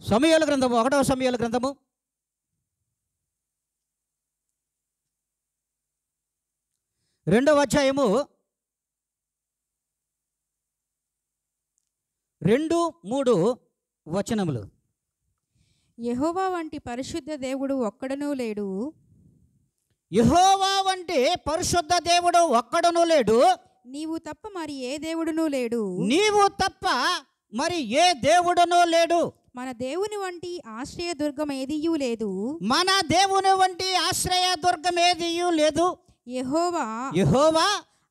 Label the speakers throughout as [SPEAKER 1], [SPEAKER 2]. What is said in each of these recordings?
[SPEAKER 1] సమూయేలు గ్రంథము 1వ సమూయేలు గ్రంథము 2వ అధ్యాయము 2-3 వచనములు.
[SPEAKER 2] యెహోవా వంటి పరిశుద్ధ దేవుడు ఒక్కడనూ లేడు.
[SPEAKER 1] యెహోవా వంటి పరిశుద్ధ దేవుడు ఒక్కడునూ లేడు.
[SPEAKER 2] నీవు తప్ప మరి ఏ దేవుడునూ లేడు.
[SPEAKER 1] నీవు తప్ప మరి ఏ దేవుడునూ లేడు.
[SPEAKER 2] మన దేవుని వంటి ఆశ్రయ దుర్గం ఏదియూ లేదు.
[SPEAKER 1] మన దేవుని వంటి ఆశ్రయ దుర్గం ఏదియూ లేదు.
[SPEAKER 2] యెహోవా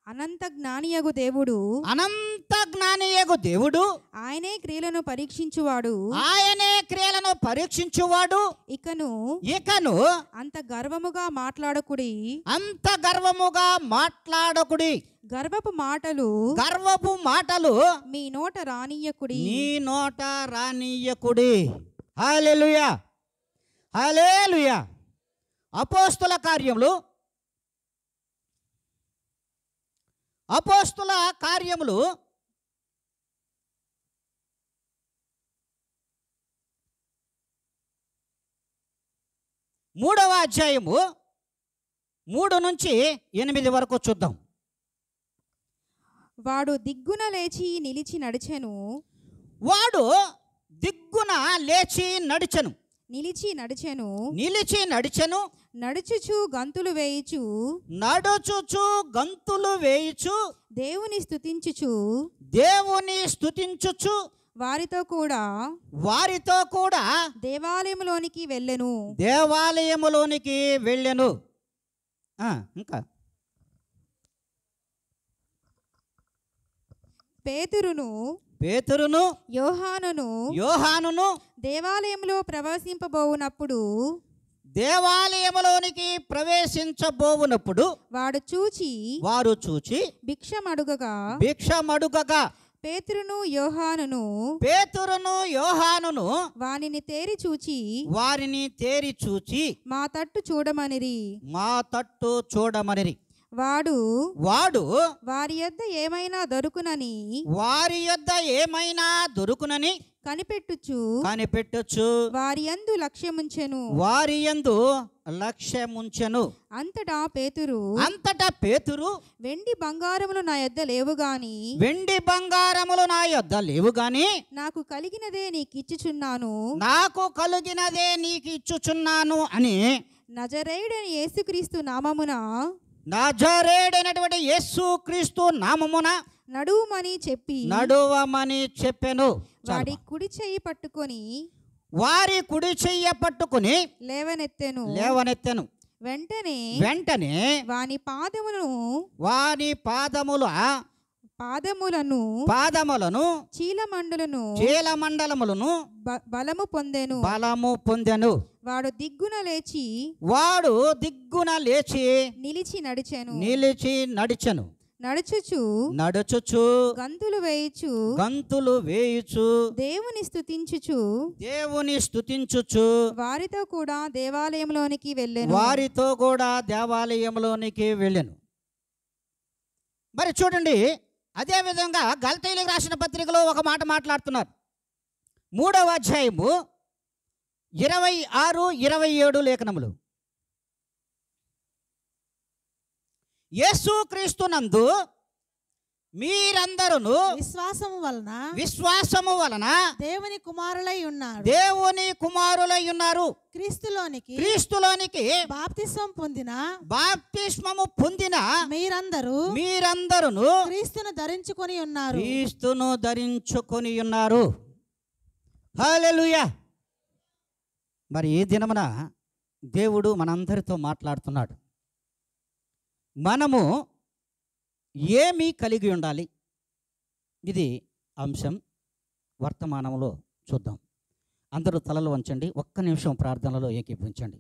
[SPEAKER 2] అనంత జ్ఞానియగు దేవుడు.
[SPEAKER 1] అనంత జ్ఞానియగు దేవుడు.
[SPEAKER 2] ఆయనే క్రియలను పరీక్షించువాడు.
[SPEAKER 1] ఆయనే క్రియలను పరీక్షించువాడు.
[SPEAKER 2] ఇకను
[SPEAKER 1] అంత
[SPEAKER 2] గర్వముగా మాట్లాడకుడి.
[SPEAKER 1] అంత గర్వముగా మాట్లాడకుడి.
[SPEAKER 2] గర్వపు మాటలు మీ నోట రానియ్యకుడి.
[SPEAKER 1] నీ నోట రానియ్యకుడి. హల్లెలూయా, హల్లెలూయా. అపోస్తుల కార్యములు 3వ అధ్యాయము 3-8 వరకు చూద్దాం.
[SPEAKER 2] వాడు దిగ్గున లేచి నిలిచి నడిచెను. నడుచుచు గంతులు వేయుచు దేవుని స్తుతించుచు వారితో కూడా దేవాలయములోనికి వెళ్ళెను.
[SPEAKER 1] ఇంకా పేతురును యోహానును
[SPEAKER 2] దేవాలయంలో
[SPEAKER 1] దేవాలయములోనికి ప్రవేశించబోవునప్పుడు వారు చూచి భిక్షమడుగగా
[SPEAKER 2] పేతురును యోహానును వానిని తేరి చూచి మా తట్టు చూడమనిరి. వాడు వారి యొద్ద ఏమైనా దొరుకునని కనిపెట్టుచు వారి యందు లక్ష్యముంచెను. అంతటా పేతురు వెండి బంగారములు నా యొద్ద లేవు గాని నాకు కలిగినదే నీకిచ్చుచున్నాను అని నజరేయుడైన యేసుక్రీస్తు నామమున నడువమని చెప్పెను. వారి కుడి చెయ్యి పట్టుకొని లేవనెత్తెను. వెంటనే వాని పాదములను చీలమండలములను బలము పొందెను. వాడు దిగ్గున లేచి నిలిచి నడిచెను. నడుచుచు గంతులు వేయుచు దేవుని స్తుతించుచు వారితో కూడా దేవాలయంలోనికి వెళ్ళెను. మరి చూడండి, అదే విధంగా గలతీయులకు రాసిన పత్రికలో ఒక మాట మాట్లాడుతున్నారు. 3వ అధ్యాయము 26-27 లేఖనములు. యేసుక్రీస్తునందు మీరందరూ విశ్వాసము వలన దేవుని కుమారులై ఉన్నారు. క్రీస్తులోనికి బాప్తిస్మము పొందిన మీరందరూ క్రీస్తును ధరించుకొని ఉన్నారు. హల్లెలూయా. మరి ఈ దినమున దేవుడు మనందరితో మాట్లాడుతున్నాడు. మనము ఏమి కలిగి ఉండాలి? ఇది అంశం వర్తమానంలో చూద్దాం. అందరూ తలలు వంచండి, ఒక్క నిమిషం ప్రార్థనలో ఏకీభవించండి.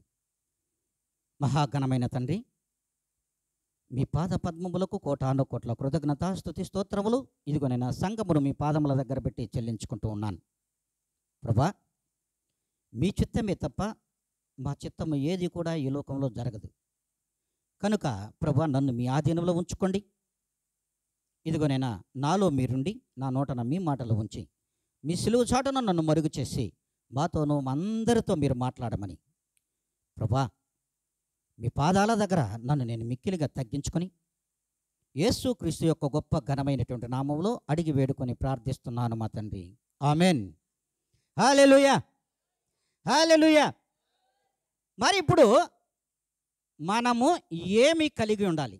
[SPEAKER 2] మహాఘనమైన తండ్రి, మీ పాద పద్మములకు కోటాను కోట్ల కృతజ్ఞత స్తుతి స్తోత్రములు ఇదిగో నేను సంఘమును మీ పాదముల దగ్గర పెట్టి చెల్లించుకుంటూ ఉన్నాను. ప్రభా, మీ చిత్తమే తప్ప మా చిత్తము ఏది కూడా ఈ లోకంలో జరగదు కనుక ప్రభా, నన్ను మీ ఆధీనంలో ఉంచుకోండి. ఇదిగోనైనా నాలో మీరుండి నా నోటన మీ మాటలు ఉంచి మీ సిలువ చాటున నన్ను మరుగు చేసి మాతోనూ అందరితో మీరు మాట్లాడమని. ప్రభా, మీ పాదాల దగ్గర నన్ను నేను మిక్కిలిగా తగ్గించుకొని యేసుక్రీస్తు యొక్క గొప్ప ఘనమైనటువంటి నామంలో అడిగి వేడుకొని ప్రార్థిస్తున్నాను మా తండ్రి. ఆమెన్. హల్లెలూయా, హల్లెలూయా. మరి ఇప్పుడు మనము ఏమి కలిగి ఉండాలి?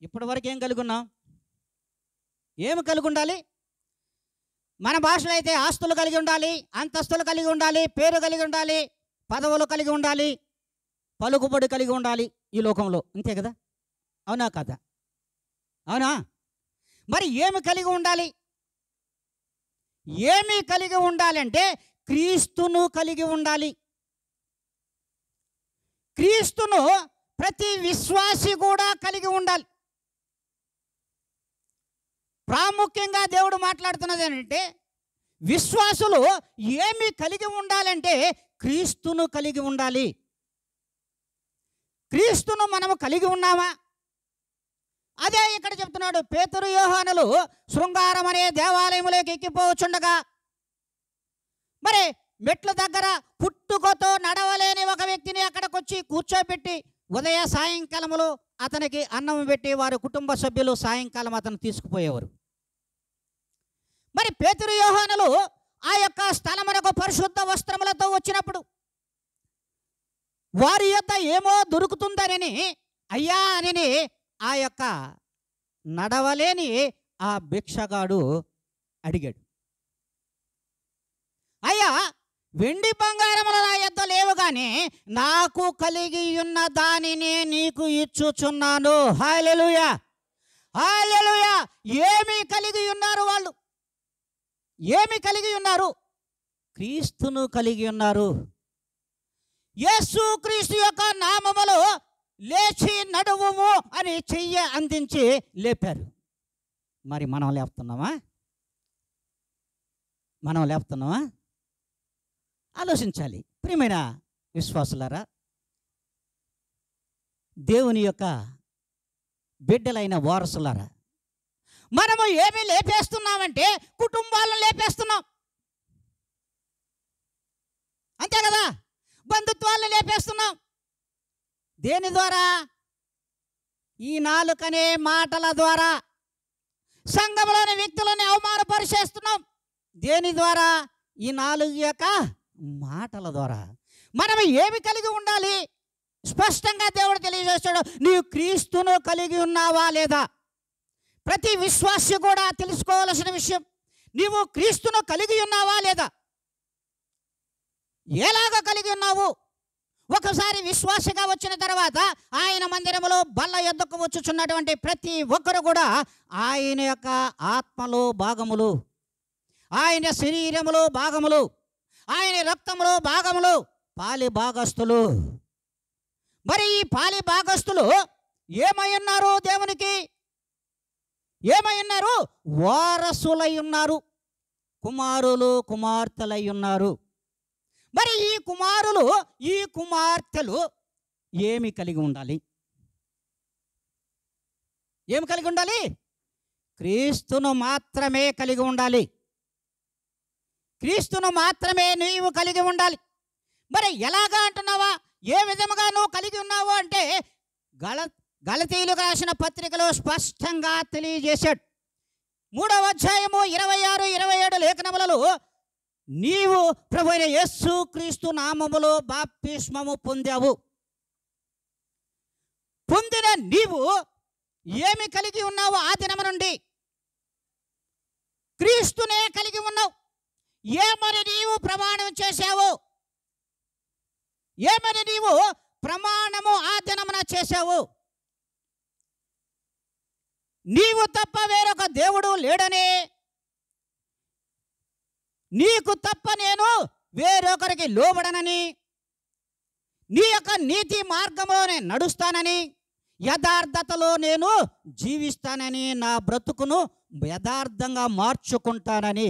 [SPEAKER 2] ఇప్పటివరకు ఏం కలిగి ఉన్నాం? ఏమి కలిగి ఉండాలి? మన భాషలో అయితే ఆస్తులు కలిగి ఉండాలి, అంతస్తులు కలిగి ఉండాలి, పేరు కలిగి ఉండాలి, పదవులు కలిగి ఉండాలి, పలుకుబడి కలిగి ఉండాలి ఈ లోకంలో. అంతే కదా? అవునా కదా? అవునా? మరి ఏమి కలిగి ఉండాలి? ఏమి కలిగి ఉండాలంటే క్రీస్తును కలిగి ఉండాలి. క్రీస్తును ప్రతి విశ్వాసి కూడా కలిగి ఉండాలి. ప్రాముఖ్యంగా దేవుడు మాట్లాడుతున్నది ఏంటంటే, విశ్వాసులు ఏమి కలిగి ఉండాలంటే క్రీస్తును కలిగి ఉండాలి. క్రీస్తును మనము కలిగి ఉన్నామా? అదే ఇక్కడ చెప్తున్నాడు. పేతురు, యోహానులు శృంగారం అనే దేవాలయంలోకి ఎక్కిపోవచ్చుండగా మరి మెట్ల దగ్గర పుట్టుకతో నడవలేని ఒక వ్యక్తిని అక్కడికి వచ్చి కూర్చోబెట్టి ఉదయ సాయంకాలములో అతనికి అన్నం పెట్టి వారి కుటుంబ సభ్యులు సాయంకాలం అతను తీసుకుపోయేవారు. మరి పేతురు, యోహానులు ఆ యొక్క స్థలమునకు పరిశుద్ధ వస్త్రములతో వచ్చినప్పుడు వారి యొక్క ఏమో దొరుకుతుందనని అయ్యా అని ఆ యొక్క నడవలేని ఆ భిక్షగాడు అడిగాడు. అయ్యా, వెండి బంగారములు నా యొద్ద లేవు, కానీ నాకు కలిగి ఉన్న దానిని నీకు ఇచ్చుచున్నాను. హల్లెలూయా, హల్లెలూయా. ఏమి కలిగి ఉన్నారు వాళ్ళు? ఏమి కలిగి ఉన్నారు? క్రీస్తును కలిగి ఉన్నారు. యేసుక్రీస్తు యొక్క నామములో లేచి నడువుము అని చెయ్యి అందించి లేపారు. మరి మనం లేపుతున్నామా? మనం లేపుతున్నామా? ఆలోచించాలి. ప్రియమైన విశ్వాసులారా, దేవుని యొక్క బిడ్డలైన వారసులారా, మనము ఏమి లేపేస్తున్నామంటే కుటుంబాలను లేపేస్తున్నాం. అంతే కదా? బంధుత్వాలను లేపేస్తున్నాం. దేని ద్వారా? ఈ నాలుకనే మాటల ద్వారా సంఘంలోని వ్యక్తులను అవమానపరిచేస్తున్నాం. దేని ద్వారా? ఈ నాలుగు యొక్క మాటల ద్వారా. మనం ఏమి కలిగి ఉండాలి? స్పష్టంగా దేవుడు తెలియజేస్తాడు. నీవు క్రీస్తును కలిగి ఉన్నావా లేదా? ప్రతి విశ్వాసి కూడా తెలుసుకోవాల్సిన విషయం, నీవు క్రీస్తును కలిగి ఉన్నావా లేదా? ఎలాగ కలిగి ఉన్నావు? ఒకసారి విశ్వాసిగా వచ్చిన తర్వాత ఆయన మందిరములో బల్ల యొద్దకు వచ్చుచున్నటువంటి ప్రతి ఒక్కరు కూడా ఆయన యొక్క ఆత్మలో భాగములు, ఆయన శరీరములో భాగములు, ఆయన రక్తములో భాగములు, పాలి భాగస్తులు. మరి ఈ పాలి భాగస్తులు ఏమై ఉన్నారు? దేవునికి ఏమై ఉన్నారు? వారసులై ఉన్నారు, కుమారులు కుమార్తెలై ఉన్నారు. మరి ఈ కుమారులు ఈ కుమార్తెలు ఏమి కలిగి ఉండాలి? ఏమి కలిగి ఉండాలి? క్రీస్తును మాత్రమే కలిగి ఉండాలి. క్రీస్తును మాత్రమే నీవు కలిగి ఉండాలి. మరి ఎలాగా అంటున్నావా? ఏ విధముగా నువ్వు కలిగి ఉన్నావు అంటే గలతీయులకు రాసిన పత్రికలో స్పష్టంగా తెలియజేశాడు. 3వ అధ్యాయము 26, 27 లేఖనములలో నీవు ప్రభువైన యేసుక్రీస్తు నామములో బాప్తిస్మము పొందావు. పొందిన నీవు ఏమి కలిగి ఉన్నావు? ఆ దినము నుండి క్రీస్తునే కలిగి ఉన్నావు. ఏమని నీవు ప్రమాణం చేశావు? ఏమని నీవు ప్రమాణము ఆ దినమున చేశావు? నీవు తప్ప వేరొక దేవుడు లేడని, నీకు తప్ప నేను వేరొకరికి లోబడనని, నీ యొక్క నీతి మార్గంలోనే నడుస్తానని, యథార్థతలో నేను జీవిస్తానని, నా బ్రతుకును యథార్థంగా మార్చుకుంటానని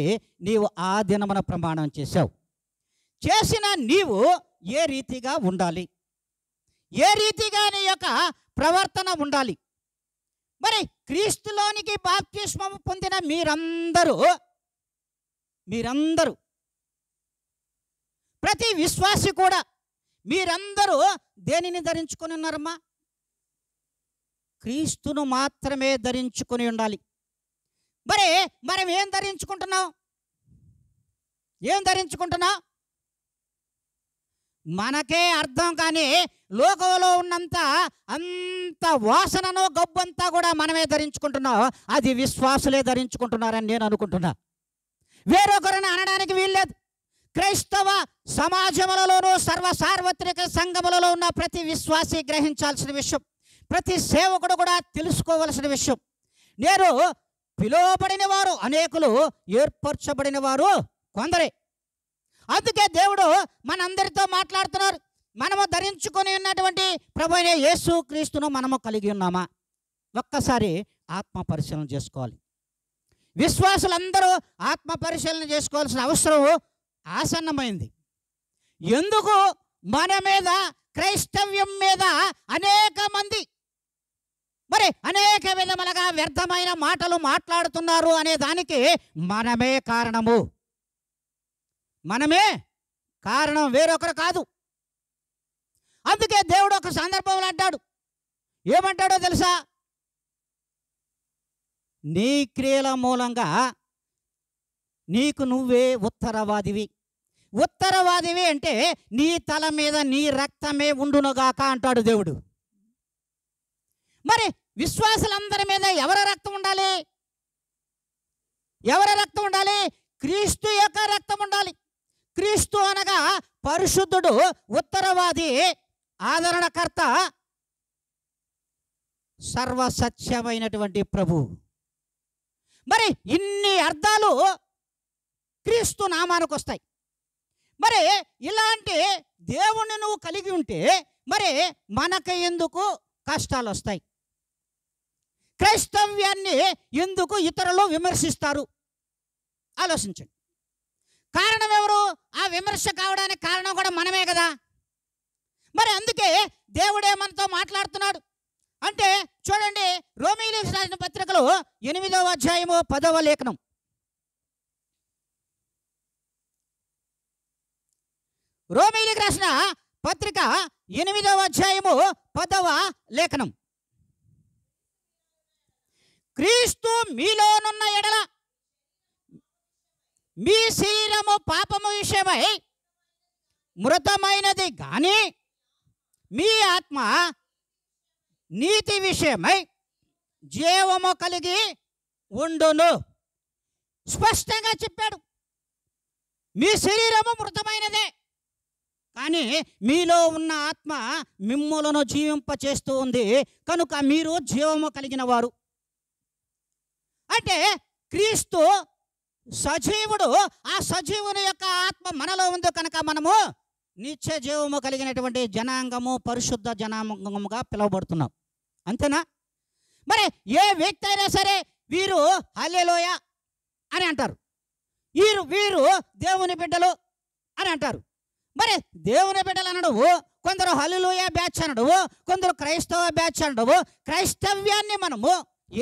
[SPEAKER 2] నీవు ఆ దినమున ప్రమాణం చేశావు. చేసిన నీవు ఏ రీతిగా ఉండాలి? ఏ రీతిగా నీ యొక్క ప్రవర్తన ఉండాలి? మరి క్రీస్తులోనికి బాప్తిస్మము పొందిన మీరందరూ ప్రతి విశ్వాసి కూడా మీరందరూ దేనిని ధరించుకొని ఉన్నారమ్మా? క్రీస్తును మాత్రమే ధరించుకొని ఉండాలి. మరి మనం ఏం ధరించుకుంటున్నాం? ఏం ధరించుకుంటున్నాం? మనకే అర్థం కానీ లోకంలో ఉన్నంత అంత వాసనను గబ్బంతా కూడా మనమే ధరించుకుంటున్నాం. అది విశ్వాసులే ధరించుకుంటున్నారని నేను అనుకుంటున్నా. వేరొకరిని అనడానికి వీల్లేదు. క్రైస్తవ సమాజములలోనూ సార్వత్రిక సంఘములలో ఉన్న ప్రతి విశ్వాసి గ్రహించాల్సిన విషయం, ప్రతి సేవకుడు కూడా తెలుసుకోవలసిన విషయం. నేను పిలువబడిన వారు అనేకులు, ఏర్పరచబడిన వారు కొందరే. అందుకే దేవుడు మనందరితో మాట్లాడుతున్నారు. మనము ధరించుకొని ఉన్నటువంటి ప్రభువైన యేసు క్రీస్తును మనము కలిగి ఉన్నామా? ఒక్కసారి ఆత్మ పరిశీలన చేసుకోవాలి. విశ్వాసులందరూ ఆత్మ పరిశీలన చేసుకోవాల్సిన అవసరం ఆసన్నమైంది. ఎందుకు మన మీద, క్రైస్తవ్యం మీద అనేక మంది మరి అనేక విధములుగా వ్యర్థమైన మాటలు మాట్లాడుతున్నారు అనే దానికి మనమే కారణము. మనమే కారణం, వేరొకరు కాదు. అందుకే దేవుడు ఒక సందర్భంలో అంటాడు, ఏమంటాడో తెలుసా? నీ క్రియల మూలంగా నీకు నువ్వే ఉత్తరవాదివి. ఉత్తరవాదివి అంటే నీ తల మీద నీ రక్తమే ఉండునుగాక అంటాడు దేవుడు. మరి విశ్వాసులందరి మీద ఎవరి రక్తం ఉండాలి? ఎవరి రక్తం ఉండాలి? క్రీస్తు యొక్క రక్తం ఉండాలి. క్రీస్తు అనగా పరిశుద్ధుడు, ఉత్తరవాది, ఆదరణకర్త, సర్వసత్యమైనటువంటి ప్రభు. మరి ఇన్ని అర్థాలు క్రీస్తు నామానికి వస్తాయి. మరి ఇలాంటి దేవుణ్ణి నువ్వు కలిగి ఉంటే మరి మనకు ఎందుకు కష్టాలు వస్తాయి? క్రైస్తవ్యాన్ని ఎందుకు ఇతరులు విమర్శిస్తారు? ఆలోచించండి. కారణం ఎవరు? ఆ విమర్శ కావడానికి కారణం కూడా మనమే కదా. మరి అందుకే దేవుడే మనతో మాట్లాడుతున్నాడు. అంటే చూడండి, రోమీయులకు రాసిన పత్రికలో 8వ అధ్యాయము 10వ లేఖనం. రోమీయులకు రాసిన పత్రిక 8వ అధ్యాయము 10వ లేఖనం. క్రీస్తు మీలోనున్న ఎడల మీ శరీరము పాపము విషయమై మృతమైనది కానీ మీ ఆత్మ నీతి విషయమై జీవము కలిగి ఉండును. స్పష్టంగా చెప్పాడు. మీ శరీరము మృతమైనదే, కానీ మీలో ఉన్న ఆత్మ మిమ్ములను జీవింపచేస్తూ ఉంది. కనుక మీరు జీవము కలిగిన వారు. అంటే క్రీస్తు సజీవుడు. ఆ సజీవుని యొక్క ఆత్మ మనలో ఉంది కనుక మనము నిత్య జీవము కలిగినటువంటి జనాంగము, పరిశుద్ధ జనాంగముగా పిలువబడుతున్నాం. అంతేనా? మరి ఏ వ్యక్తి అయినా సరే వీరు హల్లెలూయా అని అంటారు, వీరు దేవుని బిడ్డలు అని అంటారు. మరి దేవుని బిడ్డలు అనడవు, కొందరు హల్లెలూయా బ్యాచ్ అనడవు, కొందరు క్రైస్తవ బ్యాచ్ అనడవు. క్రైస్తవ్యాన్ని మనము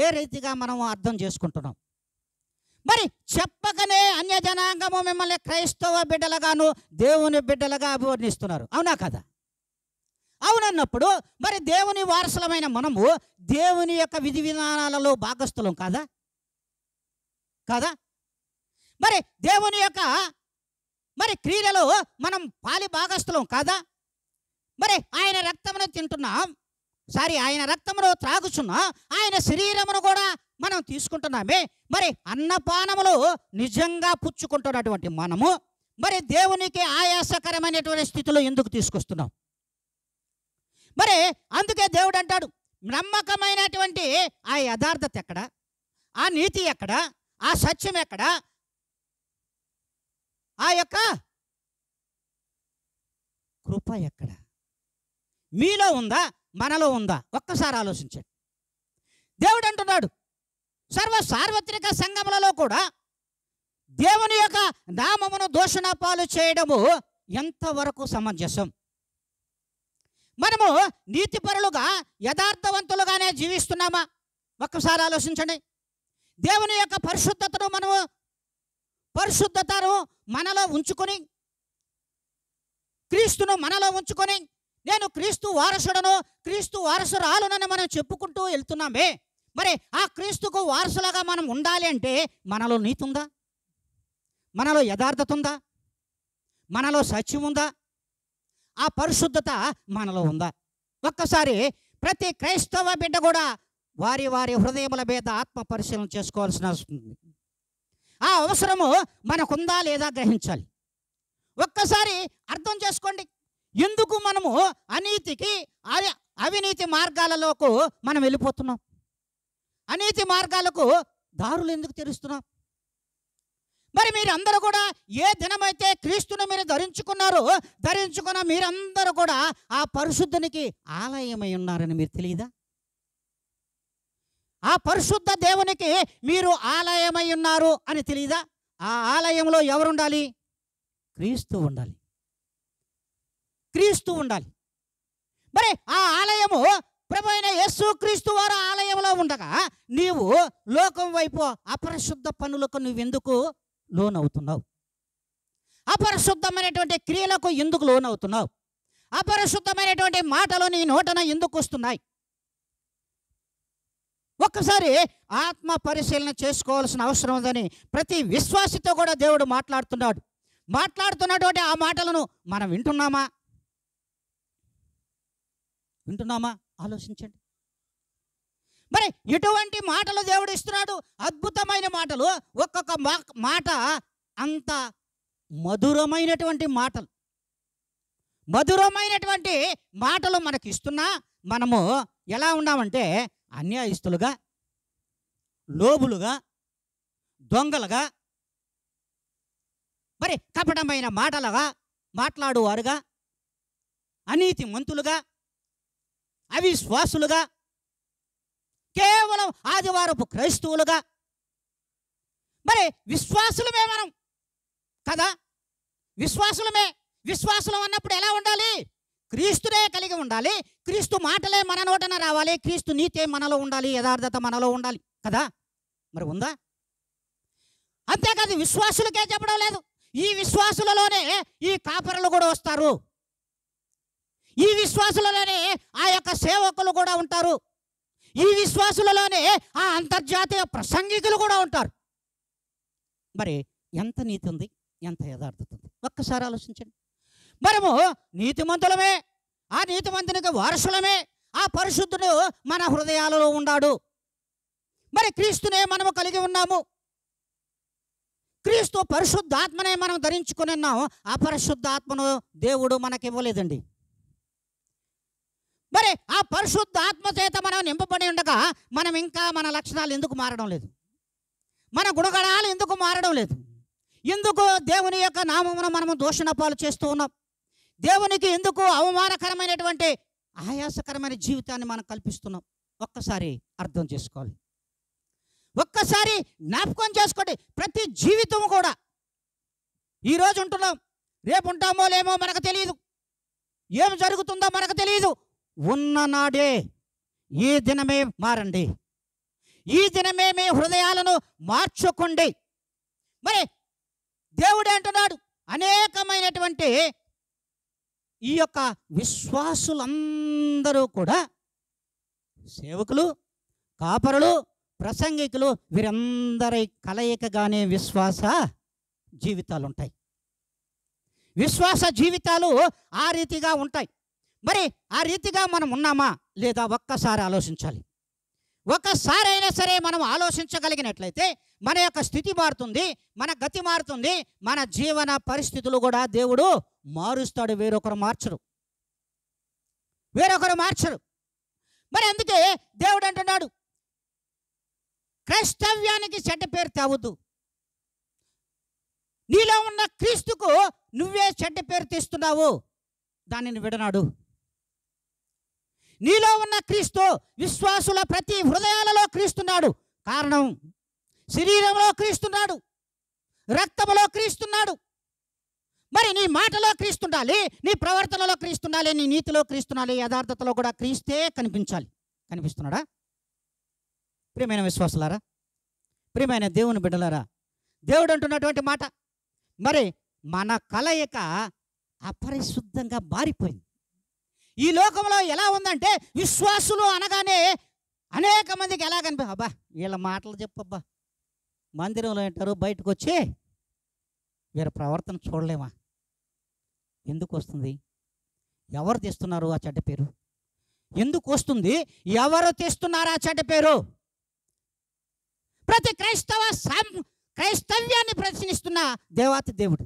[SPEAKER 2] ఏ రీతిగా మనము అర్థం చేసుకుంటున్నాం? మరి చెప్పకనే అన్య జనాంగము మిమ్మల్ని క్రైస్తవ బిడ్డలుగాను దేవుని బిడ్డలుగా అభివర్ణిస్తున్నారు. అవునా కదా? అవునన్నప్పుడు మరి దేవుని వారసులమైన మనము దేవుని యొక్క విధి విధానాలలో భాగస్థులం కాదా? కాదా? మరి దేవుని యొక్క మరి క్రియలలో మనం పాలి భాగస్థులం కాదా? మరి ఆయన రక్తమును తింటున్నాం, ఆయన రక్తమును త్రాగుచున్నాం, ఆయన శరీరమును కూడా మనం తీసుకుంటున్నామే. మరి అన్నపానములు నిజంగా పుచ్చుకుంటున్నటువంటి మనము మరి దేవునికి ఆయాసకరమైనటువంటి స్థితిలో ఎందుకు తీసుకొస్తున్నాం? మరి అందుకే దేవుడు అంటాడు, నమ్మకమైనటువంటి ఆ యథార్థత ఎక్కడ? ఆ నీతి ఎక్కడ? ఆ సత్యం ఎక్కడ? ఆ యొక్క కృప ఎక్కడ? మీలో ఉందా? మనలో ఉందా? ఒక్కసారి ఆలోచించండి. దేవుడు అంటున్నాడు, సార్వత్రిక సంఘములలో కూడా దేవుని యొక్క నామమును దూషణ పాలు చేయడము ఎంతవరకు సమంజసం? మనము నీతిపరులుగా, యథార్థవంతులుగానే జీవిస్తున్నామా? ఒక్కసారి ఆలోచించండి. దేవుని యొక్క పరిశుద్ధతను మనము మనలో ఉంచుకొని
[SPEAKER 1] క్రీస్తును మనలో ఉంచుకొని నేను క్రీస్తు వారసుడను, క్రీస్తు వారసురాలునని మనం చెప్పుకుంటూ వెళ్తున్నామే. మరి ఆ క్రీస్తుకు వారసులుగా మనం ఉండాలి అంటే మనలో నీతి ఉందా? మనలో యథార్థత ఉందా? మనలో సత్యం ఉందా? ఆ పరిశుద్ధత మనలో ఉందా? ఒక్కసారి ప్రతి క్రైస్తవ బిడ్డ కూడా వారి వారి హృదయముల మీద ఆత్మ పరిశీలన చేసుకోవాల్సిన అవసరం ఉంది. ఆ అవసరము మనకుందా లేదా గ్రహించాలి. ఒక్కసారి అర్థం చేసుకోండి, ఎందుకు మనము అనీతికి అవినీతి మార్గాలలోకి మనం వెళ్ళిపోతున్నాం? అనీతి మార్గాలకు దారులు ఎందుకు తెరుస్తున్నాం? మరి మీరందరూ కూడా ఏ దినమైతే క్రీస్తుని మీరు ధరించుకున్న మీరందరూ కూడా ఆ పరిశుద్ధునికి ఆలయమై ఉన్నారని మీరు తెలియదా? ఆ పరిశుద్ధ దేవునికి మీరు ఆలయమై ఉన్నారు అని తెలియదా? ఆ ఆలయంలో ఎవరుండాలి? క్రీస్తు ఉండాలి. క్రీస్తు ఉండాలి. మరి ఆ ఆలయము ప్రభు అయిన యేసు క్రీస్తు వారు ఆలయంలో ఉండగా నీవు లోకం వైపు అపరిశుద్ధ పనులకు నువ్వెందుకు లోనవుతున్నావు? అపరిశుద్ధమైనటువంటి క్రియలకు ఎందుకు లోనవుతున్నావు? అపరిశుద్ధమైనటువంటి మాటలు నీ నోటన ఎందుకు వస్తున్నాయి? ఒక్కసారి ఆత్మ పరిశీలన చేసుకోవాల్సిన అవసరం ఉందని ప్రతి విశ్వాసితో కూడా దేవుడు మాట్లాడుతున్నటువంటి ఆ మాటలను మనం వింటున్నామా? ఆలోచించండి. మరి ఎటువంటి మాటలు దేవుడు ఇస్తున్నాడు? అద్భుతమైన మాటలు. ఒక్కొక్క మాట అంత మధురమైనటువంటి మాటలు మనకి ఇస్తున్నా మనము ఎలా ఉన్నామంటే అన్యాయస్తులుగా, లోబులుగా, దొంగలుగా, మరి కపటమైన మాట్లాడువారుగా, అనీతి మంతులుగా, అవిశ్వాసులుగా, కేవలం ఆదివారపు క్రైస్తవులుగా, మరి విశ్వాసులమే మనం కదా? విశ్వాసులం అన్నప్పుడు ఎలా ఉండాలి? క్రీస్తునే కలిగి ఉండాలి. క్రీస్తు మాటలే మన నోటన రావాలి. క్రీస్తు నీతే మనలో ఉండాలి. యథార్థత మనలో ఉండాలి కదా? మరి ఉందా? అంతేకాదు, విశ్వాసులకే చెప్పడం లేదు. ఈ విశ్వాసులలోనే ఈ కాపరులు కూడా వస్తారు. ఈ విశ్వాసులలోనే ఆ యొక్క సేవకులు కూడా ఉంటారు. ఈ విశ్వాసులలోనే ఆ అంతర్జాతీయ ప్రసంగికులు కూడా ఉంటారు. మరి ఎంత నీతి ఉంది, ఎంత యథార్థత ఉంది? ఒక్కసారి ఆలోచించండి. మనము నీతిమంతులమే, ఆ నీతిమంతునికి వారసులమే. ఆ పరిశుద్ధుడు మన హృదయాలలో ఉన్నాడు. మరి క్రీస్తునే మనము కలిగి ఉన్నాము. క్రీస్తు పరిశుద్ధాత్మనే మనం ధరించుకుని ఉన్నాము. ఆ పరిశుద్ధాత్మను దేవుడు మనకి ఇవ్వలేదండి. మరి ఆ పరిశుద్ధాత్మ చేత మనం నింపబడి ఉండగా మనం ఇంకా మన లక్షణాలు ఎందుకు మారడం లేదు? మన గుణగణాలు ఎందుకు మారడం లేదు? ఎందుకు దేవుని యొక్క నామమును మనము దూషణ పాలు చేస్తూ ఉన్నాం? దేవునికి ఎందుకు అవమానకరమైనటువంటి ఆయాసకరమైన జీవితాన్ని మనం కల్పిస్తున్నాం? ఒక్కసారి అర్థం చేసుకోవాలి. ఒక్కసారి జ్ఞాపకం చేసుకోండి. ప్రతి జీవితం కూడా ఈరోజు ఉంటున్నాం, రేపు ఉంటామో లేమో మనకు తెలియదు, ఏం జరుగుతుందో మనకు తెలియదు. ఉన్ననాడే ఈ దినమే మారండి. ఈ దినమే మీ హృదయాలను మార్చుకోండి. మరి దేవుడు అంటున్నాడు, అనేకమైనటువంటి ఈ యొక్క విశ్వాసులందరూ కూడా సేవకులు, కాపరులు, ప్రసంగికులు, వీరందరి కలయికగానే విశ్వాస జీవితాలు ఉంటాయి. విశ్వాస జీవితాలు ఆ రీతిగా ఉంటాయి. మరి ఆ రీతిగా మనం ఉన్నామా లేదా ఒక్కసారి ఆలోచించాలి. ఒక్కసారి అయినా సరే మనం ఆలోచించగలిగినట్లయితే మన యొక్క స్థితి మారుతుంది, మన గతి మారుతుంది, మన జీవన పరిస్థితులు కూడా దేవుడు మారుస్తాడు. వేరొకరు మార్చరు. మరి అందుకే దేవుడు అంటున్నాడు, క్రైస్తవ్యానికి చెడ్డ పేరు తేవద్దు. నీలో ఉన్న క్రీస్తుకు నువ్వే చెడ్డ పేరు తీస్తున్నావు, దానిని విడనాడు. నీలో ఉన్న క్రీస్తు విశ్వాసుల ప్రతి హృదయాలలో క్రీస్తున్నాడు. కారణం, శరీరంలో క్రీస్తున్నాడు, రక్తములో క్రీస్తున్నాడు. మరి నీ మాటలో క్రీస్తుండాలి, నీ ప్రవర్తనలో క్రీస్తుండాలి, నీ నీతిలో క్రీస్తుండాలి, యథార్థతలో కూడా క్రీస్తే కనిపిస్తున్నాడా? ప్రియమైన విశ్వాసులారా, ప్రియమైన దేవుని బిడ్డలారా, దేవుడు అంటున్నటువంటి మాట, మరి మన కలయిక
[SPEAKER 2] అపరిశుద్ధంగా మారిపోయింది. ఈ లోకంలో ఎలా ఉందంటే విశ్వాసులు అనగానే అనేక మందికి ఎలా అబ్బా వీళ్ళ మాటలు చెప్పబ్బా, మందిరంలో ఉంటారు, బయటకు వచ్చి వీళ్ళ ప్రవర్తన చూడలేమా? ఎందుకు వస్తుంది? ఎవరు తెస్తున్నారు ఆ చెడ్డ పేరు? ఎందుకు వస్తుంది? ఎవరు తెస్తున్నారు ఆ చెడ్డ పేరు? ప్రతి క్రైస్తవ్యాన్ని ప్రశ్నిస్తున్న దేవాతి దేవుడు,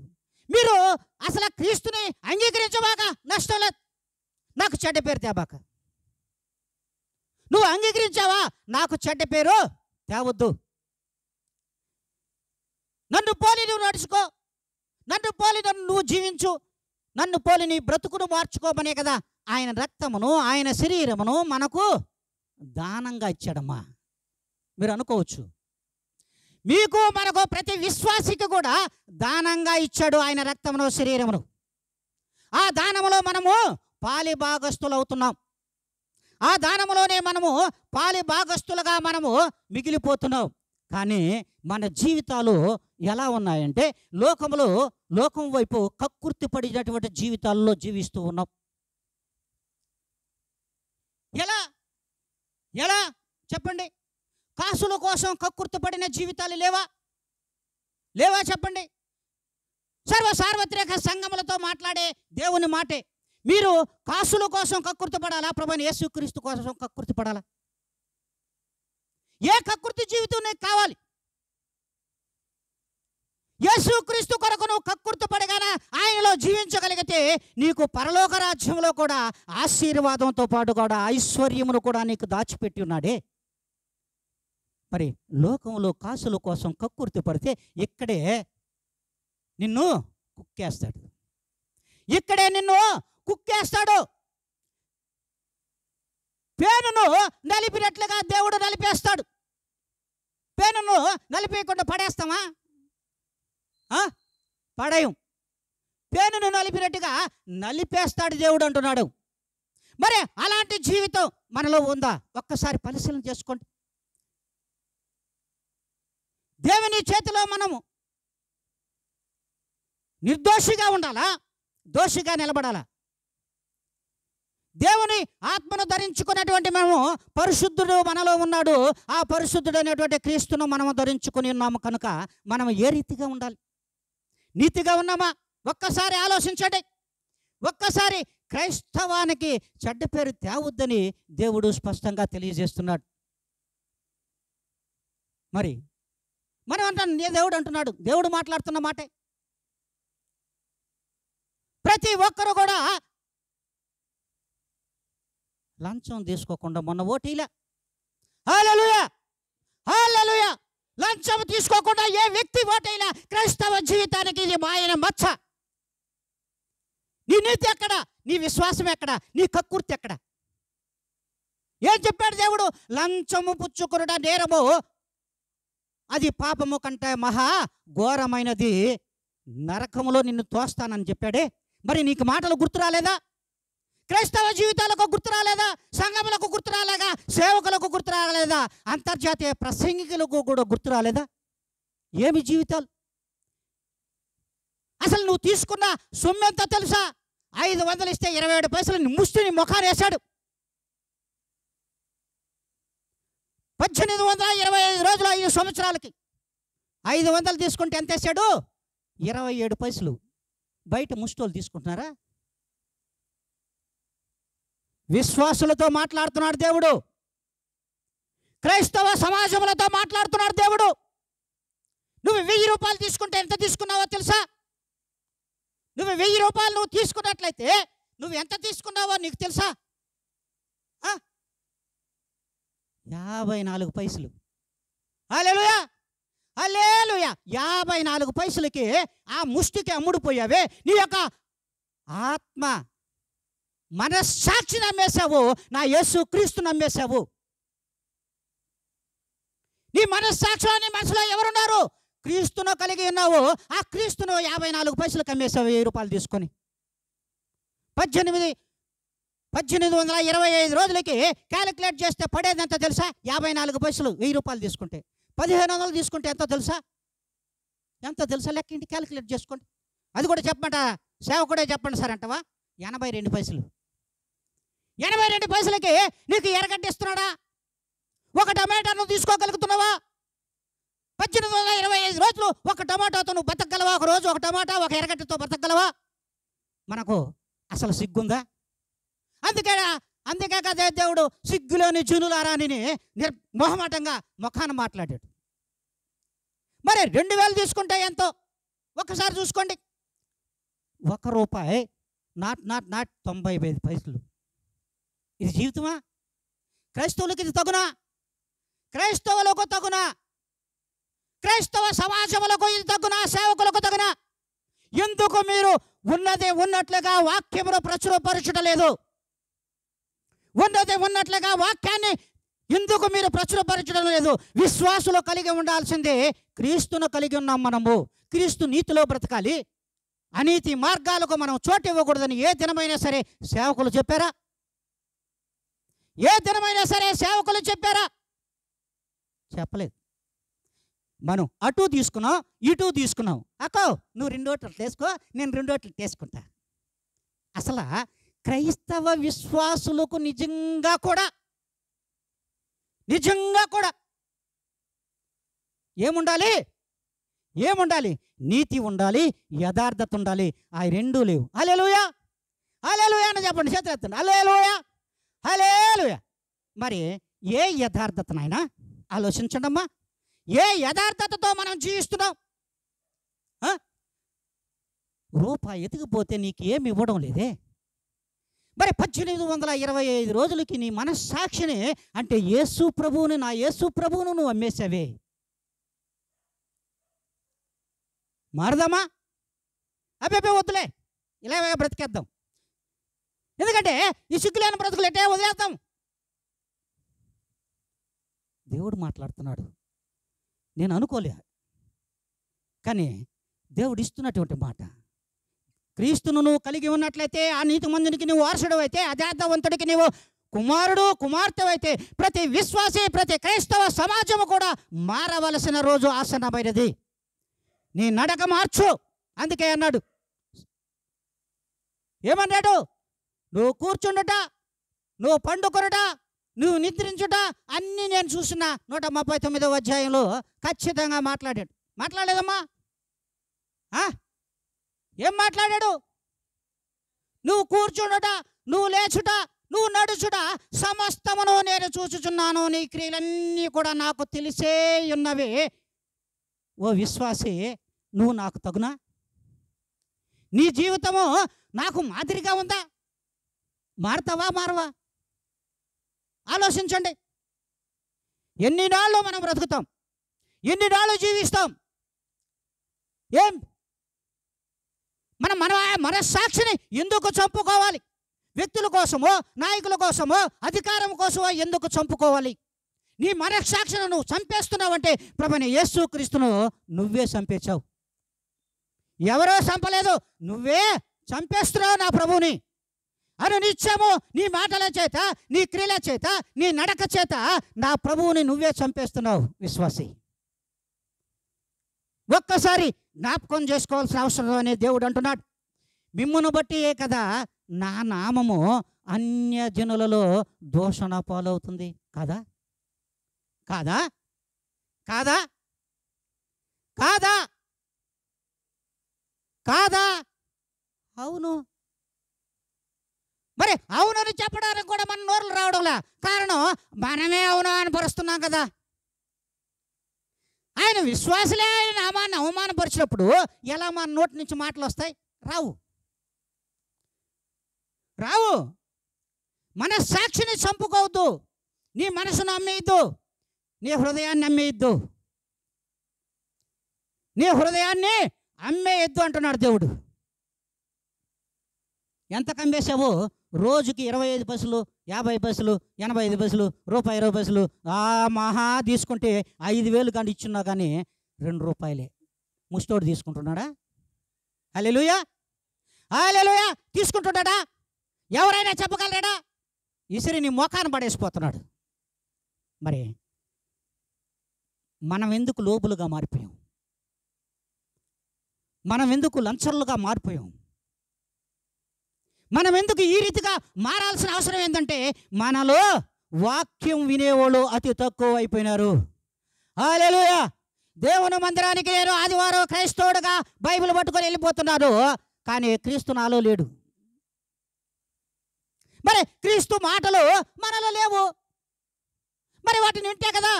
[SPEAKER 2] మీరు అసలు క్రీస్తుని అంగీకరించబాక, నష్టం లేదు. నాకు చెడ్డ పేరు తేబాక. నువ్వు అంగీకరించావా? నాకు చెడ్డ పేరు తేవద్దు. నన్ను పోలి నువ్వు నడుచుకో, నన్ను పోలి నువ్వు జీవించు, నన్ను పోలి నీ బ్రతుకును మార్చుకోమనే కదా ఆయన రక్తమును ఆయన శరీరమును మనకు దానంగా ఇచ్చాడమ్మా. మీరు అనుకోవచ్చు, మీకు మనకు ప్రతి విశ్వాసికి కూడా దానంగా ఇచ్చాడు ఆయన రక్తమును శరీరమును. ఆ దానములో మనము పాలి భాగస్తులు అవుతున్నాం. ఆ దానములోనే మనము పాలి భాగస్తులుగా మనము మిగిలిపోతున్నాం. కానీ మన జీవితాలు ఎలా ఉన్నాయంటే లోకం వైపు కక్కుర్తి పడినటువంటి జీవితాల్లో జీవిస్తూ ఉన్నాం. ఎలా చెప్పండి? కాసుల కోసం కక్కుర్తి పడిన జీవితాలు లేవా చెప్పండి? సార్వత్రిక సంఘములతో మాట్లాడే దేవుని మాటే, మీరు కాసుల కోసం కక్కుర్తి పడాలా? ప్రభువైన యేసుక్రీస్తు కోసం కక్కుర్తి పడాలా? ఏ కక్కుర్తి జీవితం నీకు కావాలి? యేసుక్రీస్తు కొరకు నువ్వు కక్కుర్తి పడగానే ఆయనలో జీవించగలిగితే నీకు పరలోక రాజ్యంలో కూడా ఆశీర్వాదంతో పాటు కూడా ఐశ్వర్యమును కూడా నీకు దాచిపెట్టి ఉన్నాడే. మరి లోకంలో కాసుల కోసం కక్కుర్తి పడితే ఇక్కడే నిన్ను కుక్కేస్తాడు. పేనును నలిపినట్లుగా దేవుడు నలిపేస్తాడు. పేనును నలిపేయకుండా పడేస్తామా? పడయం. పేనును నలిపినట్టుగా నలిపేస్తాడు దేవుడు అంటున్నాడు. మరి అలాంటి జీవితం మనలో ఉందా? ఒక్కసారి పరిశీలన చేసుకోండి. దేవుని చేతిలో మనము నిర్దోషిగా ఉండాలా? దోషిగా నిలబడాలా? దేవుని ఆత్మను ధరించుకున్నటువంటి మనము, పరిశుద్ధుడు మనలో ఉన్నాడు, ఆ పరిశుద్ధుడు అనేటువంటి క్రీస్తును మనము ధరించుకుని ఉన్నాము కనుక మనం ఏ రీతిగా ఉండాలి? నీతిగా ఉన్నామా? ఒక్కసారి ఆలోచించండి. ఒక్కసారి క్రైస్తవానికి చెడ్డ పేరు తేవద్దని దేవుడు స్పష్టంగా తెలియజేస్తున్నాడు. మరి మనం అంటాం, దేవుడు అంటున్నాడు, దేవుడు మాట్లాడుతున్న మాటే. ప్రతి ఒక్కరు కూడా లంచం తీసుకోకుండా మొన్న ఓటీలా, హల్లెలూయా హల్లెలూయా, లంచం తీసుకోకుండా ఏ వ్యక్తి ఓటైనా క్రైస్తవ జీవితానికి ఇది మాయన మచ్చ. నీ నీతి ఎక్కడ? నీ విశ్వాసం ఎక్కడ? నీ కక్కుర్తి ఎక్కడ? ఏం చెప్పాడు దేవుడు? లంచము పుచ్చుకొనుట నేరము, అది పాపము కంటే మహా ఘోరమైనది, నరకములో నిన్ను తోస్తానని చెప్పాడే. మరి నీకు మాటలు గుర్తు రాలేదా? క్రైస్తవ జీవితాలకు గుర్తు రాలేదా? సంఘములకు గుర్తు రాలేదా? సేవకులకు గుర్తు రాలేదా? అంతర్జాతీయ ప్రసంగికులకు కూడా గుర్తు రాలేదా? ఏమి జీవితాలు? అసలు నువ్వు తీసుకున్న సొమ్ము ఎంత తెలుసా? 500 ఇస్తే 27 పైసలు ముష్టిని ముఖాన్ని వేశాడు. 1825 రోజులు 5 సంవత్సరాలకి 500 తీసుకుంటే ఎంత వేశాడు? 27 పైసలు. బయట ముష్టోళ్ళు తీసుకుంటున్నారా? విశ్వాసులతో మాట్లాడుతున్నాడు దేవుడు. క్రైస్తవ సమాజములతో మాట్లాడుతున్నాడు దేవుడు. నువ్వు 1000 రూపాయలు తీసుకుంటే ఎంత తీసుకున్నావో తెలుసా? నువ్వు 1000 రూపాయలు నువ్వు తీసుకున్నట్లయితే నువ్వు ఎంత తీసుకున్నావో నీకు తెలుసా? 54 పైసలు. హల్లెలూయా హల్లెలూయా. 54 పైసలకి ఆ ముష్టికి అమ్ముడుపోయావే. నీ యొక్క ఆత్మ మనస్సాక్షిని అమ్మేశావు, నా యేసు క్రీస్తుని అమ్మేశావు. నీ మనస్సాక్షిలో, నీ మనసులో ఎవరున్నారు? క్రీస్తును కలిగి ఉన్నావు. ఆ క్రీస్తును 54 పైసలకు అమ్మేశావు 1000 రూపాయలు తీసుకొని. 1825 రోజులకి క్యాలిక్యులేట్ చేస్తే పడేది ఎంత తెలుసా? 54 పైసలు 1000 రూపాయలు తీసుకుంటే. 1500 తీసుకుంటే ఎంతో తెలుసా? లెక్క ఇంటి క్యాలిక్యులేట్ చేసుకోండి. అది కూడా చెప్పమంట
[SPEAKER 1] సేవకుడే చెప్పండి సార్ అంటవా? 82 పైసలు. 82 పైసలకి నీకు ఎరగడ్డిస్తున్నాడా? ఒక టమాటాను తీసుకోగలుగుతున్నావా? 1825 రోజులు ఒక టమాటాతో నువ్వు బతకగలవా? ఒక రోజు ఒక టమాటా ఒక ఎరగడ్డతో బతకగలవా? మనకు అసలు సిగ్గుందా? అందుకే కదా దేవుడు సిగ్గులోని జనులారా అని మొహమాటంగా ముఖాన మాట్లాడాడు. మరి 2000 తీసుకుంటే ఎంతో ఒక్కసారి చూసుకోండి. ₹1 నాట్ 95 పైసలు. ఇది జీవితమా? క్రైస్తవులకు ఇది తగునా? క్రైస్తవులకు తగునా? క్రైస్తవ సమాజములకు ఇది తగునా? సేవకులకు తగునా? ఎందుకు మీరు ఉన్నది ఉన్నట్లుగా వాక్యమును ప్రచురపరచలేదు? ఉన్నది ఉన్నట్లుగా వాక్యాన్ని ఎందుకు మీరు ప్రచురపరచడం లేదు? విశ్వాసులు కలిగి ఉండాల్సిందే క్రీస్తును కలిగి ఉన్నాం మనము. క్రీస్తు నీతిలో బ్రతకాలి. అనీతి మార్గాలకు మనం చోటు ఇవ్వకూడదని ఏ దినమైనా సరే సేవకులు చెప్పారా? ఏ దినమైనా సరే సేవకులు చెప్పారా? చెప్పలేదు. మనం అటు తీసుకున్నాం, ఇటు తీసుకున్నాం. అక్కో నువ్వు 2 ఓట్లు వేసుకో, నేను 2 ఓట్లు వేసుకుంటా. అసలు క్రైస్తవ విశ్వాసులకు నిజంగా కూడా ఏముండాలి? నీతి ఉండాలి, యథార్థత ఉండాలి. ఆ 2 లేవు. హల్లెలూయా, హల్లెలూయా అని చెప్పండి. చేతులు ఎత్తండి. హల్లెలూయా, హల్లెలూయా. మరి ఏ యథార్థతనైనా ఆలోచించండి అమ్మా. ఏ యథార్థతతో మనం జీవిస్తున్నాం? రూపాయి ఎతికిపోతే నీకు ఏమి ఇవ్వడం లేదే. మరి 1825 రోజులకి నీ మనస్సాక్షిని అంటే యేసు ప్రభువుని, నా యేసు ప్రభువును నువ్వు అమ్మేశావే. మారదామా? అబ్బే వద్దులే, ఇలాగే బ్రతికేద్దాం. ఎందుకంటే ఈ సిగ్గులేని బ్రతుకులు ఎట్టే వదిలేద్దాం. దేవుడు మాట్లాడుతున్నాడు. నేను అనుకోలే, కానీ దేవుడు ఇస్తున్నటువంటి మాట. క్రీస్తును నువ్వు కలిగి ఉన్నట్లయితే, ఆ నీతిమంతునికి నువ్వు వారసుడు అయితే, అజాతవంతుడికి నీవు కుమారుడు కుమార్తె అయితే, ప్రతి విశ్వాసి, ప్రతి క్రైస్తవ సమాజము కూడా మారవలసిన రోజు ఆసన్నమైనది. నీ నడక మార్చు. అందుకే అన్నాడు, ఏమన్నాడు? నువ్వు కూర్చుండుట, నువ్వు పండుకొనుట, నువ్వు నిద్రించుట అన్నీ నేను చూసిన 139వ అధ్యాయంలో ఖచ్చితంగా మాట్లాడాడు. మాట్లాడలేదమ్మా? ఏం మాట్లాడాడు? నువ్వు కూర్చుండుట, నువ్వు లేచుట, నువ్వు నడుచుట సమస్తమును నేను చూచుచున్నాను. నీ క్రియలన్నీ కూడా నాకు తెలిసే ఉన్నవి. ఓ విశ్వాసి, నువ్వు నాకు తగునా? నీ జీవితము నాకు మాదిరిగా ఉందా? మారతావా మారవా? ఆలోచించండి. ఎన్ని నాళ్ళు మనం బ్రతుకుతాం? ఎన్ని నాళ్ళు జీవిస్తాం? ఏం మన మనస్సాక్షిని ఎందుకు చంపుకోవాలి? వ్యక్తుల కోసమో, నాయకుల కోసమో, అధికారం కోసమో ఎందుకు చంపుకోవాలి? నీ మనస్సాక్షిని నువ్వు చంపేస్తున్నావంటే ప్రభువైన యేసుక్రీస్తును నువ్వే చంపేశావు. ఎవరో చంపలేదు, నువ్వే చంపేస్తున్నావు నా ప్రభువుని. అని నిత్యము నీ మాటల చేత, నీ క్రియల చేత, నీ నడక చేత నా ప్రభువుని నువ్వే చంపేస్తున్నావు విశ్వాసి. ఒక్కసారి జ్ఞాపకం చేసుకోవాల్సిన అవసరం అని దేవుడు అంటున్నాడు. మిమ్మును బట్టియే కదా నా నామము అన్యజనులలో దూషణ పాలవుతుంది. కాదా? కాదా? కాదా? కాదా? కాదా? అవును. మరి అవునని చెప్పడానికి కూడా మన నోరులు రావడంలా. కారణం మనమే అవును అని పరుస్తున్నాం కదా. ఆయన విశ్వాసులే ఆయన నామాన్ని అవమానపరిచినప్పుడు ఎలా మన నోటి నుంచి మాటలు వస్తాయి? రావు. మనస్సాక్షిని చంపుకోవద్దు. నీ మనసును అమ్మేయద్దు, నీ హృదయాన్ని అమ్మేయద్దు. నీ హృదయాన్ని అమ్మేయద్దు అంటున్నాడు దేవుడు. ఎంత కమ్మేశావు? రోజుకి 25 పైసలు, 50 పైసలు, 85 పైసలు, ₹1 పైసలు మహా తీసుకుంటే 5,000 కానీ ఇచ్చున్నా కానీ ₹2 ముష్టోడు తీసుకుంటున్నాడా? హల్లెలూయా, హల్లెలూయా. తీసుకుంటున్నాడా? ఎవరైనా చెప్పగలరాడా? ఇసిరి నీ మోకాన్ని పడేసిపోతున్నాడు. మరి మనం ఎందుకు లోబులుగా మారిపోయాం? మనం ఎందుకు లంచర్లుగా మారిపోయాం? మనం ఎందుకు ఈ రీతిగా మారాల్సిన అవసరం ఏంటంటే మనలో వాక్యం వినేవాళ్ళు అతి తక్కువ అయిపోయినారు. హల్లెలూయా. దేవుని మందిరానికి నేను ఆదివారం క్రైస్తవుడుగా బైబిల్ పట్టుకొని వెళ్ళిపోతున్నాను, కానీ క్రీస్తు నాలో లేడు. మరి క్రీస్తు మాటలు మనలో లేవు. మరి వాటిని వింటే కదా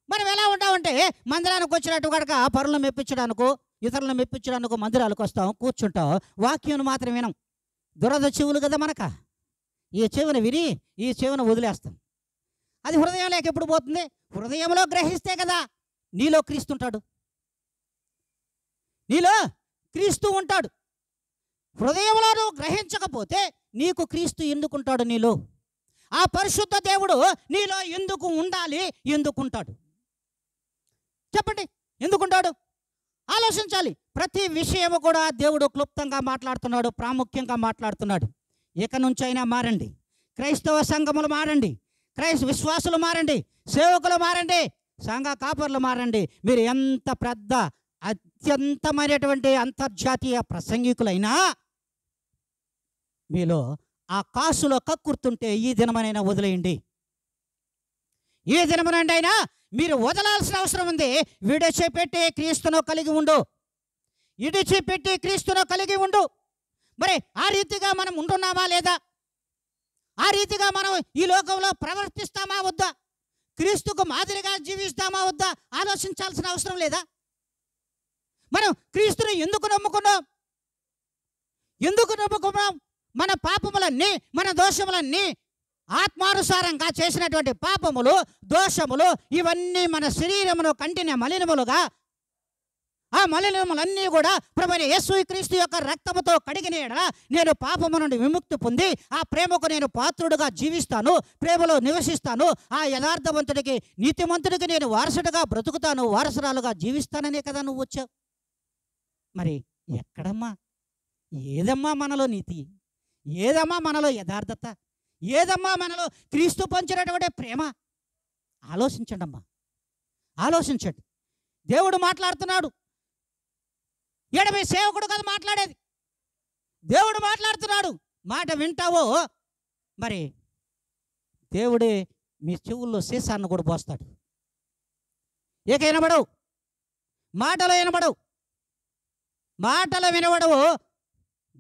[SPEAKER 1] మనం ఎలా ఉంటామంటే, మందిరానికి వచ్చినట్టు కనుక పరులను మెప్పించడానికో ఇతరులను మెప్పించడానికి మందిరాలకు వస్తాం, కూర్చుంటాం, వాక్యం మాత్రం వినం. దురద చెవులు కదా మనక. ఈ చెవును విని ఈ చెవును వదిలేస్తాం. అది హృదయంలోకి ఎప్పుడు పోతుంది? హృదయంలో గ్రహిస్తే కదా నీలో క్రీస్తు ఉంటాడు. నీలో క్రీస్తు ఉంటాడు. హృదయంలో నువ్వు గ్రహించకపోతే నీకు క్రీస్తు ఎందుకుంటాడు? నీలో ఆ పరిశుద్ధ దేవుడు నీలో ఎందుకు ఉండాలి? ఎందుకుంటాడు చెప్పండి? ఎందుకుంటాడు? ఆలోచించాలి. ప్రతి విషయము కూడా దేవుడు క్లుప్తంగా మాట్లాడుతున్నాడు, ప్రాముఖ్యంగా మాట్లాడుతున్నాడు. ఇక నుంచి అయినా మారండి. క్రైస్తవ సంఘములు మారండి, విశ్వాసులు మారండి, సేవకులు మారండి, సంఘ కాపర్లు మారండి. మీరు ఎంత పెద్ద అత్యంతమైనటువంటి అంతర్జాతీయ ప్రసంగికులైనా మీలో ఆ కాసులో కక్కుర్తుంటే ఈ దినమనైనా వదిలేయండి. ఈ దినమనండి అయినా మీరు వదలాల్సిన అవసరం ఉంది. విడిచిపెట్టి క్రీస్తును కలిగి ఉండు. విడిచిపెట్టి క్రీస్తును కలిగి ఉండు. మరి ఆ రీతిగా మనం ఉంటున్నామా లేదా? ఆ రీతిగా మనం ఈ లోకంలో ప్రవర్తిస్తామా వద్దా? క్రీస్తుకు మాదిరిగా జీవిస్తామా వద్దా? ఆలోచించాల్సిన అవసరం లేదా? మనం క్రీస్తుని ఎందుకు నమ్ముకున్నాం? ఎందుకు నమ్ముకున్నాం? మన పాపములన్నీ, మన దోషములన్నీ, ఆత్మానుసారంగా చేసినటువంటి పాపములు, దోషములు, ఇవన్నీ మన శరీరమును కంటిన మలినములుగా, ఆ మలినములన్నీ కూడా ప్రభువైన యేసుక్రీస్తు యొక్క రక్తముతో కడిగిన యెడల నేను పాపము నుండి విముక్తి పొంది ఆ ప్రేమకు నేను పాత్రుడుగా జీవిస్తాను, ప్రేమలో నివసిస్తాను, ఆ యథార్థవంతుడికి, నీతిమంతుడికి నేను వారసుడిగా బ్రతుకుతాను, వారసురాలుగా జీవిస్తాననే కదా నువ్వు వచ్చావు. మరి ఎక్కడమ్మా, ఏదమ్మా మనలో నీతి? ఏదమ్మా మనలో యథార్థత? ఏదమ్మా మనలో క్రీస్తు పంచినటువంటి ప్రేమ? ఆలోచించండి అమ్మా, ఆలోచించండి. దేవుడు మాట్లాడుతున్నాడు. ఎడమే సేవకుడు కదా మాట్లాడేది. దేవుడు మాట్లాడుతున్నాడు. మాట వింటావో మరి దేవుడే మీ చెవుల్లో సీసాన్ని కూడా పోస్తాడు. ఏక వినబడవు, మాటలు వినబడవు, మాటలు వినబడవు,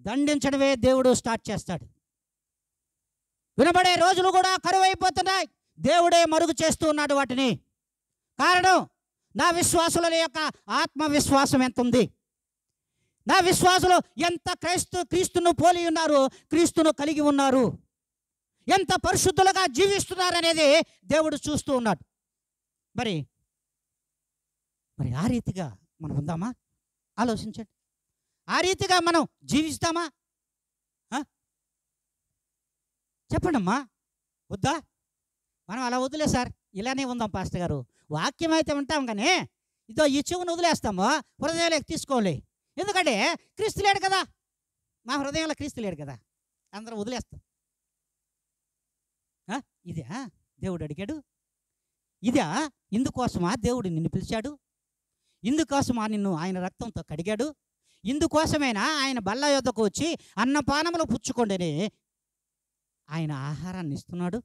[SPEAKER 1] దండించడమే దేవుడు స్టార్ట్ చేస్తాడు. వినబడే రోజులు కూడా కరువైపోతున్నాయి. దేవుడే మరుగు చేస్తూ ఉన్నాడు వాటిని. కారణం, నా విశ్వాసుల యొక్క ఆత్మవిశ్వాసం ఎంత ఉంది? నా విశ్వాసులు ఎంత క్రీస్తును పోలి ఉన్నారు, క్రీస్తును కలిగి ఉన్నారు, ఎంత పరిశుద్ధులుగా జీవిస్తున్నారు అనేది దేవుడు చూస్తూ ఉన్నాడు. మరి ఆ రీతిగా మనం ఉందామా? ఆలోచించండి. ఆ రీతిగా మనం జీవిస్తామా? చెప్పండమ్మా, వద్దా? మనం అలా వదిలే సార్, ఇలానే ఉందాం పాస్టర్ గారు, వాక్యం అయితే ఉంటాం కానీ ఇదో ఈ చెవును వదిలేస్తాము, హృదయంలోకి తీసుకోవాలి. ఎందుకంటే క్రీస్తు లేడు కదా, మా హృదయంలో క్రీస్తు లేడు కదా, అందరం వదిలేస్తాం. ఇదే దేవుడు అడిగాడు? ఇదే ఇందుకోసమా దేవుడు నిన్ను పిలిచాడు? ఇందుకోసమా నిన్ను ఆయన రక్తంతో కడిగాడు? ఇందుకోసమేనా ఆయన బల్ల యొద్దకు వచ్చి అన్నపానములు పుచ్చుకోండిని ఆయన ఆహారాన్ని ఇస్తున్నాడు,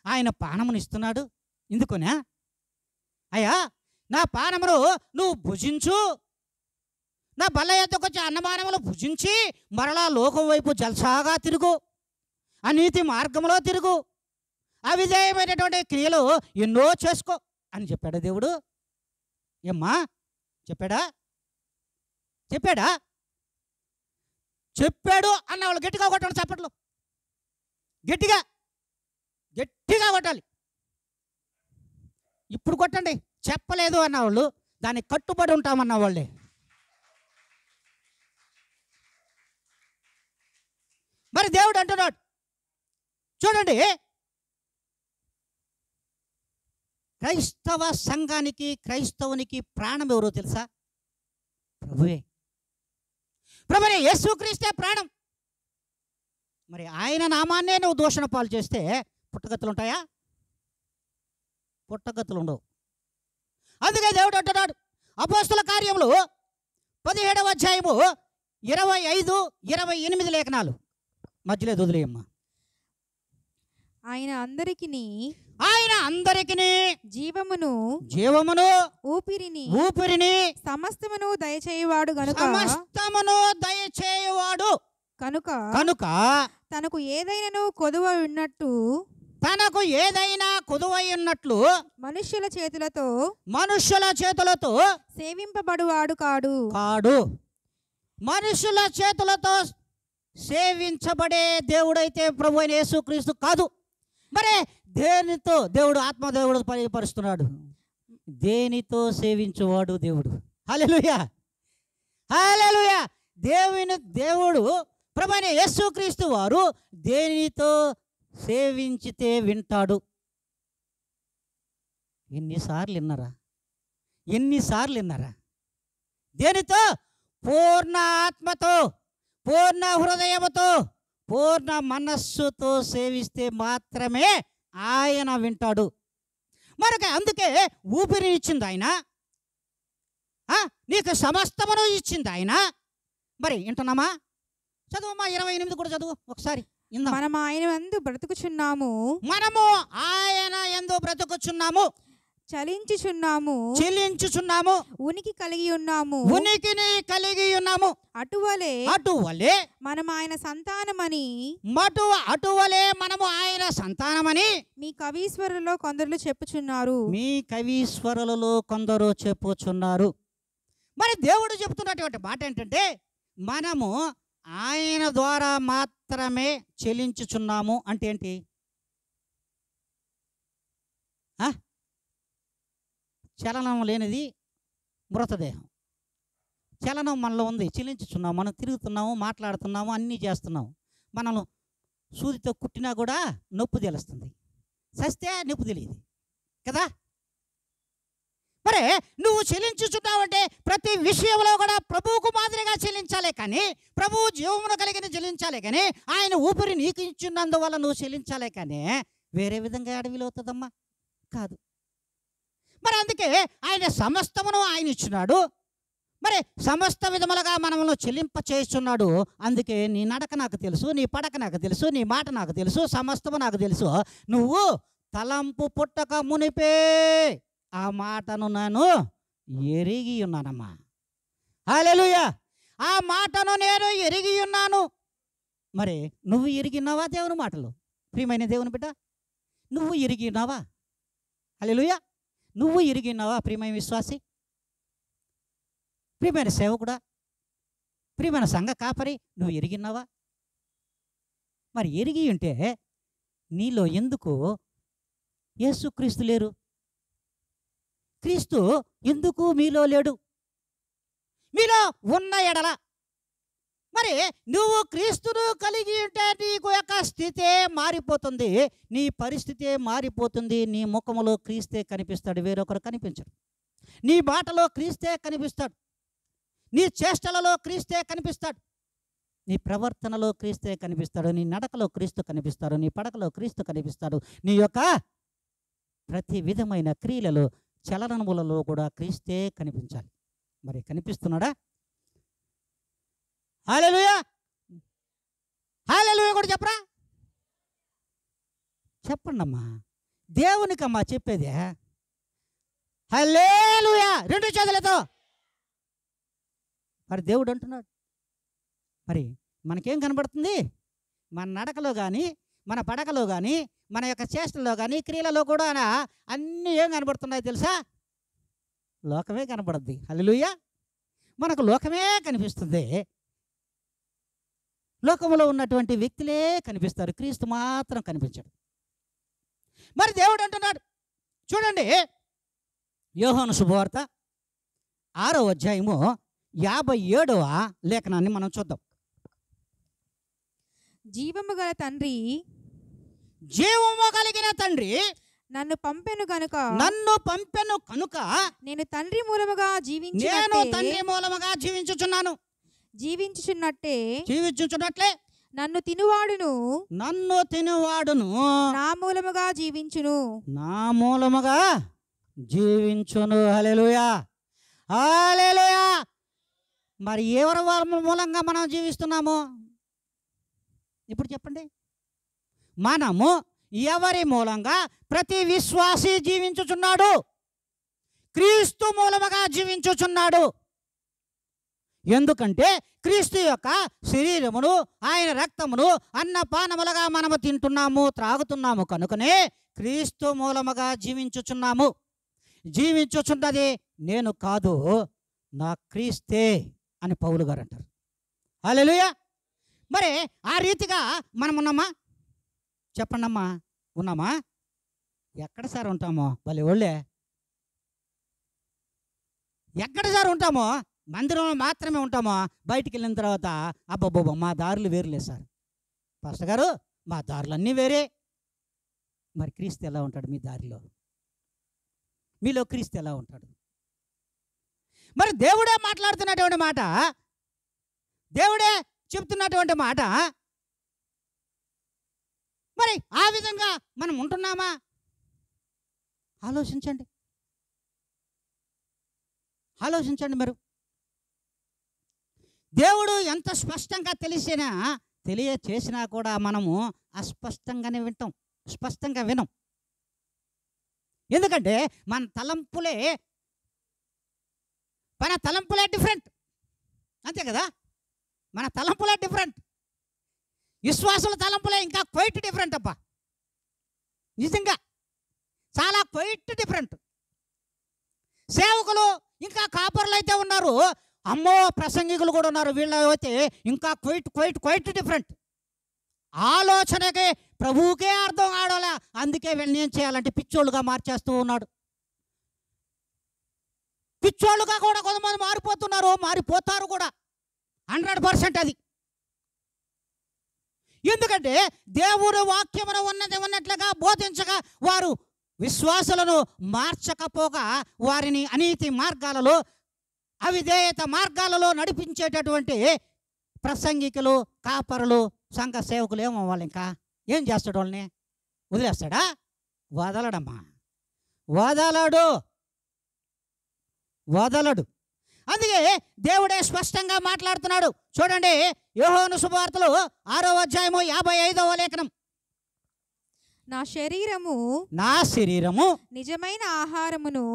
[SPEAKER 1] ఆయన పానమును ఇస్తున్నాడు? ఇందుకునా? అయ్యా, నా పానమును నువ్వు భుజించు, నా బల్ల యొద్దకు వచ్చి అన్నపానములు భుజించి మరలా లోకం వైపు జల్సాగా తిరుగు, అనీతి మార్గంలో తిరుగు, అవిధేయమైనటువంటి క్రియలు ఎన్నో చేసుకో అని చెప్పాడు దేవుడు. ఏమ్మా, చెప్పాడా? చెప్పాడు అన్న వాళ్ళు గట్టిగా కొట్టండి, చప్పట్లు గట్టిగా కొట్టాలి. ఇప్పుడు కొట్టండి. చెప్పలేదు అన్నవాళ్ళు దానికి కట్టుబడి ఉంటామన్న వాళ్ళే. మరి దేవుడు అంటున్నాడు చూడండి, క్రైస్తవ సంఘానికి, క్రైస్తవునికి ప్రాణం ఎవరో తెలుసా? ప్రభువే. ప్రభువే, యేసుక్రీస్తే ప్రాణం. మరి ఆయన నామాన్నే నువ్వు దూషణ పాలు చేస్తే పుట్టగతులు ఉంటాయా? పుట్టగతులు ఉండవు. అందుకే దేవుడు అంటున్నాడు అపోస్తుల కార్యములు 17వ అధ్యాయము 25, 28 లేఖనాలు.
[SPEAKER 2] మధ్యలో వదిలేయమ్మా.
[SPEAKER 3] ఆయన అందరికి
[SPEAKER 2] ఆయన అందరికిని
[SPEAKER 3] జీవమును
[SPEAKER 2] జీవమును ఊపిరిని
[SPEAKER 3] సమస్తమును దయచేయువాడు
[SPEAKER 2] సమస్తమును దయచేయువాడు
[SPEAKER 3] కనుక తనకు ఏదైనాను
[SPEAKER 2] కొదువై ఉన్నట్లు
[SPEAKER 3] మనుష్యుల
[SPEAKER 2] చేతులతో
[SPEAKER 3] సేవింపబడువాడు కాడు.
[SPEAKER 2] మనుషుల చేతులతో సేవించబడే దేవుడైతే ప్రభు అయిన యేసుక్రీస్తు కాదు. మరి దేనితో దేవుడు ఆత్మదేవుడు పరుస్తున్నాడు? దేనితో సేవించువాడు దేవుడు. హల్లెలూయా, హల్లెలూయా. దేవుడు ప్రభు అయిన యేసుక్రీస్తు వారు దేనితో సేవించితే వింటాడు. ఎన్నిసార్లు విన్నారా? దేనితో? పూర్ణ ఆత్మతో, పూర్ణ హృదయముతో, పూర్ణ మనస్సుతో సేవిస్తే మాత్రమే ఆయన వింటాడు. మరొక అందుకే ఊపిరినిచ్చింది ఆయన, నీకు సమస్తమును ఇచ్చింది ఆయన. మరి వింటున్నామా? చదువుమా 28 కూడా చదువు ఒకసారి.
[SPEAKER 3] మనము ఆయన యందు
[SPEAKER 2] బ్రతుకుచున్నాము, చలించుచున్నాము,
[SPEAKER 3] ఉనికిని కలిగి ఉన్నాము. అటువలే మనము ఆయన సంతానమని మీ కవీశ్వరులలో కొందరు చెప్పుచున్నారు.
[SPEAKER 2] మరి దేవుడు చెప్తున్నటువంటి మాట ఏంటంటే మనము ఆయన ద్వారా మాత్రమే చెలించుచున్నాము. అంటే ఏంటి? చలనం లేనిది మృతదేహం. చలనం మనలో ఉంది, చెలించుచున్నాము. మనం తిరుగుతున్నాము, మాట్లాడుతున్నాము, అన్నీ చేస్తున్నాము. మనల్ని సూదితో కుట్టినా కూడా నొప్పి తెలుస్తుంది, సస్తే నొప్పి తెలియదు కదా. మరి నువ్వు చెల్లించుచున్నావంటే ప్రతి విషయంలో కూడా ప్రభువుకు మాదిరిగా చెల్లించాలి, కానీ ప్రభువు జీవమును కలిగిన చెల్లించాలి, కానీ ఆయన ఊపిరి నీకు ఇచ్చినందువల్ల నువ్వు చెల్లించాలి, కానీ వేరే విధంగా అడవిలోతుందమ్మా కాదు. మరి అందుకే ఆయన సమస్తమును ఆయన ఇచ్చినాడు. మరి సమస్త విధములుగా మనమును చెల్లింప చేస్తున్నాడు. అందుకే నీ నడక నాకు తెలుసు, నీ పడక నాకు తెలుసు, నీ మాట నాకు తెలుసు, సమస్తము నాకు తెలుసు. నువ్వు తలంపు పుట్టక మునిపే ఆ మాటను నేను ఎరిగి ఉన్నానమ్మా. హల్లెలూయా, ఆ మాటను నేను ఎరిగి ఉన్నాను. మరి నువ్వు ఎరిగినావా దేవుని మాటలు? ప్రియమైన దేవుని బిడ్డ, నువ్వు ఎరిగినావా? హల్లెలూయా, నువ్వు ఎరిగినావా? ప్రియమైన విశ్వాసి, ప్రియమైన సేవకుడా, ప్రియమైన సంఘ కాపరి, నువ్వు ఎరిగినావా? మరి ఎరిగి ఉంటే నీలో ఎందుకు యేసుక్రీస్తు లేరు? క్రీస్తు ఎందుకు మీలో లేడు? మీలో ఉన్న ఎడల మరి నువ్వు క్రీస్తును కలిగి ఉంటే నీకు యొక్క స్థితే మారిపోతుంది, నీ పరిస్థితే మారిపోతుంది. నీ ముఖములో క్రీస్తే కనిపిస్తాడు, వేరొకరు కనిపించడు. నీ మాటలో క్రీస్తే కనిపిస్తాడు, నీ చేష్టలలో క్రీస్తే కనిపిస్తాడు, నీ ప్రవర్తనలో క్రీస్తే కనిపిస్తాడు, నీ నడకలో క్రీస్తు కనిపిస్తాడు, నీ పడకలో క్రీస్తు కనిపిస్తాడు. నీ యొక్క ప్రతి విధమైన క్రియలలో, చలనములలో కూడా క్రీస్తే కనిపించాలి. మరి కనిపిస్తున్నాడా? హల్లెలూయా, హల్లెలూయా కూడా చెప్పరా? చెప్పండి అమ్మా, దేవునికమ్మా చెప్పేదే. హల్లెలూయా, రెండు చేతులతో. మరి దేవుడు అంటున్నాడు. మరి మనకేం కనబడుతుంది? మన నడకలో కానీ, మన పడకలో కానీ, మన యొక్క చేష్టల్లో కానీ, క్రియలలో కూడా అన్నీ ఏం కనబడుతున్నాయి తెలుసా? లోకమే కనబడుద్ది. హల్లెలూయా, మనకు లోకమే కనిపిస్తుంది. లోకంలో ఉన్నటువంటి వ్యక్తులే కనిపిస్తారు, క్రీస్తు మాత్రం కనిపించడు. మరి దేవుడు అంటున్నాడు చూడండి, యోహాను శుభవార్త 6వ అధ్యాయము 57వ లేఖనాన్ని మనం చూద్దాం.
[SPEAKER 3] జీవము
[SPEAKER 2] కలిగిన తండ్రి
[SPEAKER 3] నన్ను పంపెను కనుక నేను తండ్రి మూలముగా
[SPEAKER 2] జీవించుచున్నాను.
[SPEAKER 3] జీవించుచున్నట్లే నన్ను తినువాడును నా మూలముగా జీవించును.
[SPEAKER 2] హల్లెలూయా, హల్లెలూయా. మరి ఎవరి మూలంగా మనం జీవిస్తున్నాము? ఇప్పుడు చెప్పండి, మనము ఎవరి మూలంగా? ప్రతి విశ్వాసి జీవించుచున్నాడు, క్రీస్తు మూలముగా జీవించుచున్నాడు. ఎందుకంటే క్రీస్తు యొక్క శరీరమును, ఆయన రక్తమును అన్నపానములుగా మనము తింటున్నాము, త్రాగుతున్నాము కనుకనే క్రీస్తు మూలముగా జీవించుచున్నాము. జీవించుచున్నది నేను కాదు, నా క్రీస్తే అని పౌలు గారు అంటారు. హల్లెలూయా. మరి ఆ రీతిగా మనం ఉన్నామా? చెప్పండమ్మా, ఉన్నామా? ఎక్కడ సార్ ఉంటామో? భలే ఒళ్ళే. ఎక్కడ సార్ ఉంటామో? మందిరంలో మాత్రమే ఉంటామో? బయటికి వెళ్ళిన తర్వాత అబ్బబ్బబ్బ మా దారులు వేరులే సార్. పాస్టర్ గారు మా దారులన్నీ వేరే. మరి క్రీస్తు ఎలా ఉంటాడు మీ దారిలో? మీలో క్రీస్తు ఎలా ఉంటాడు? మరి దేవుడే మాట్లాడుతున్నటువంటి మాట, దేవుడే చెప్తున్నటువంటి మాట, మరి ఆ విధంగా మనం ఉంటున్నామా? ఆలోచించండి, ఆలోచించండి. మీరు దేవుడు ఎంత స్పష్టంగా తెలియచేసినా కూడా మనము అస్పష్టంగానే వింటాం, స్పష్టంగా వినం. ఎందుకంటే మన తలంపులే డిఫరెంట్, అంతే కదా? మన తలంపులే డిఫరెంట్. విశ్వాసుల తలంపులే ఇంకా క్వైట్ డిఫరెంట్ అబ్బా, నిజంగా చాలా క్వైట్ డిఫరెంట్. సేవకులు ఇంకా కాపర్లు అయితే ఉన్నారు, అమ్మో ప్రసంగికులు కూడా ఉన్నారు, వీళ్ళ అయితే ఇంకా క్వైట్ డిఫరెంట్. ఆలోచనకి ప్రభువుకే అర్థం కావడాలే, అందుకే వీళ్ళని ఏం చేయాలంటే పిచ్చోళ్ళుగా మార్చేస్తూ ఉన్నాడు. పిచ్చోళ్ళుగా కూడా కొంతమంది మారిపోతున్నారు, మారిపోతారు కూడా 100% అది. ఎందుకంటే దేవుడు వాక్యమును ఉన్నట్లుగా బోధించగా వారు విశ్వాసులను మార్చకపోగా వారిని అనీతి మార్గాలలో, అవిధేయత మార్గాలలో నడిపించేటటువంటి ప్రసంగికులు, కాపరులు, సంఘ సేవకులు ఏమవ్వాలి? ఇంకా ఏం చేస్తాడు? వాళ్ళని వదిలేస్తాడా? వదలడమ్మా, వదలడు. అందుకే దేవుడే స్పష్టంగా మాట్లాడుతున్నాడు. చూడండి, యోహాను సువార్తలో 6వ అధ్యాయము 55వ లేఖనం.
[SPEAKER 3] నా శరీరము నిజమైన ఆహారమును,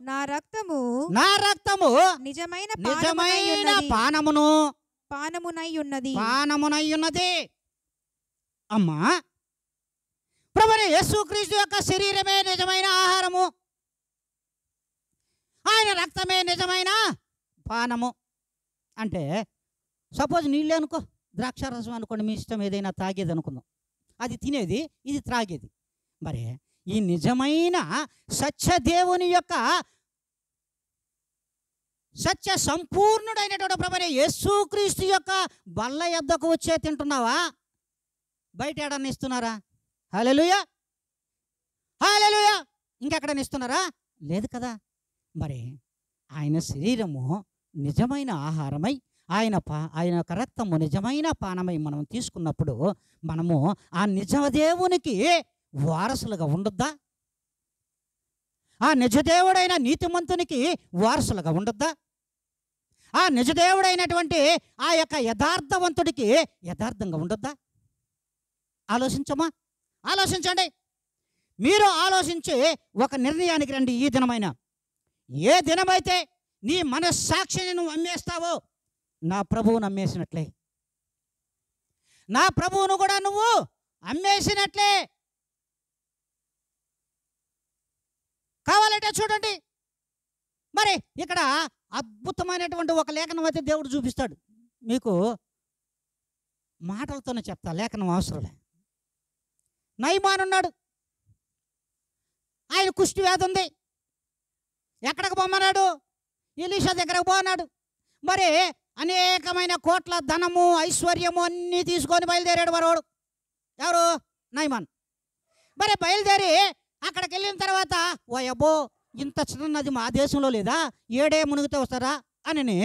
[SPEAKER 3] నా రక్తము నిజమైన పానమునై ఉన్నది.
[SPEAKER 2] అమ్మా, ప్రభువైన యేసుక్రీస్తు యొక్క శరీరమే నిజమైన ఆహారము, ఆయన రక్తమే నిజమైన పానము. అంటే సపోజ్ నీళ్ళే అనుకో, ద్రాక్షారసం అనుకోండి, మీ ఇష్టం, ఏదైనా తాగేది అనుకుందాం, అది తినేది, ఇది త్రాగేది. మరి ఈ నిజమైన సత్యదేవుని యొక్క సత్య సంపూర్ణుడైనటువంటి ప్రభువైన యేసుక్రీస్తు యొక్క బల్ల యొద్దకు వచ్చే తింటున్నావా? బయట ఏడన్నా ఇస్తున్నారా? హల్లెలూయా, హల్లెలూయా. ఇంకెక్కడన్నా ఇస్తున్నారా? లేదు కదా. మరి ఆయన శరీరము నిజమైన ఆహారమై, ఆయన యొక్క రక్తము నిజమైన పానమై మనం తీసుకున్నప్పుడు మనము ఆ నిజదేవునికి వారసులుగా ఉండొద్దా? ఆ నిజదేవుడైన నీతిమంతునికి వారసులుగా ఉండొద్దా? ఆ నిజదేవుడైనటువంటి ఆ యొక్క యథార్థవంతుడికి యథార్థంగా ఉండొద్దా? ఆలోచించండి. మీరు ఆలోచించి ఒక నిర్ణయానికి రండి. ఈ దినమైన ఏ దినమైతే నీ మనస్సాక్షిని నువ్వు అమ్మేస్తావో, నా ప్రభువును అమ్మేసినట్లే, నా ప్రభువును కూడా నువ్వు అమ్మేసినట్లే. కావాలంటే చూడండి, మరి ఇక్కడ అద్భుతమైనటువంటి ఒక లేఖనం అయితే దేవుడు చూపిస్తాడు. మీకు మాటలతోనే చెప్తా, లేఖనం అవసరంలే. నయమాన్ ఉన్నాడు, ఆయన కుష్టి వ్యాధి ఉంది. ఎక్కడికి పోమన్నాడు? ఎలీషా దగ్గరకు పోన్నాడు. మరి అనేకమైన కోట్ల ధనము, ఐశ్వర్యము అన్నీ తీసుకొని బయలుదేరాడు మరోడు. ఎవరు? నయమాన్. మరి బయలుదేరి అక్కడికి వెళ్ళిన తర్వాత, ఓ అబ్బో, ఇంత చిన్నది మా దేశంలో లేదా, ఏడే మునిగితే వస్తారా అని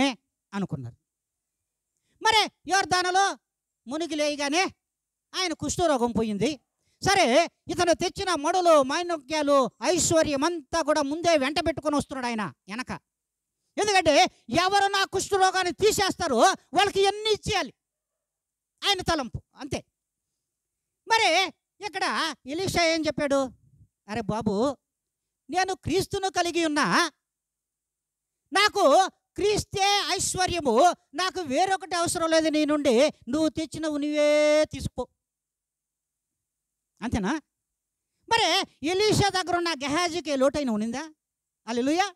[SPEAKER 2] అనుకున్నారు. మరి యోర్దానులో మునిగి లేయగానే ఆయన కుష్ఠరోగం పోయింది. సరే, ఇతను తెచ్చిన మడులు, మైనక్యాలు, ఐశ్వర్యం అంతా కూడా ముందే వెంట పెట్టుకొని వస్తున్నాడు ఆయన వెనక. ఎందుకంటే ఎవరు నా కుష్ఠరోగాన్ని తీసేస్తారో వాళ్ళకి ఎన్ని ఇచ్చేయాలి.
[SPEAKER 1] ఆయన తలంపు అంతే. మరి ఇక్కడ ఎలీషా ఏం చెప్పాడు? అరే బాబు, నేను క్రీస్తును కలిగి ఉన్నా, నాకు క్రీస్తే ఐశ్వర్యము, నాకు వేరొకటి అవసరం లేదు నీ నుండి, నువ్వు తెచ్చినవు నువ్వే తీసుకో, అంతేనా? మరి ఎలీషా దగ్గర ఉన్న గెహాజీకి లోటైన ఉన్నిందా? హల్లెలూయా,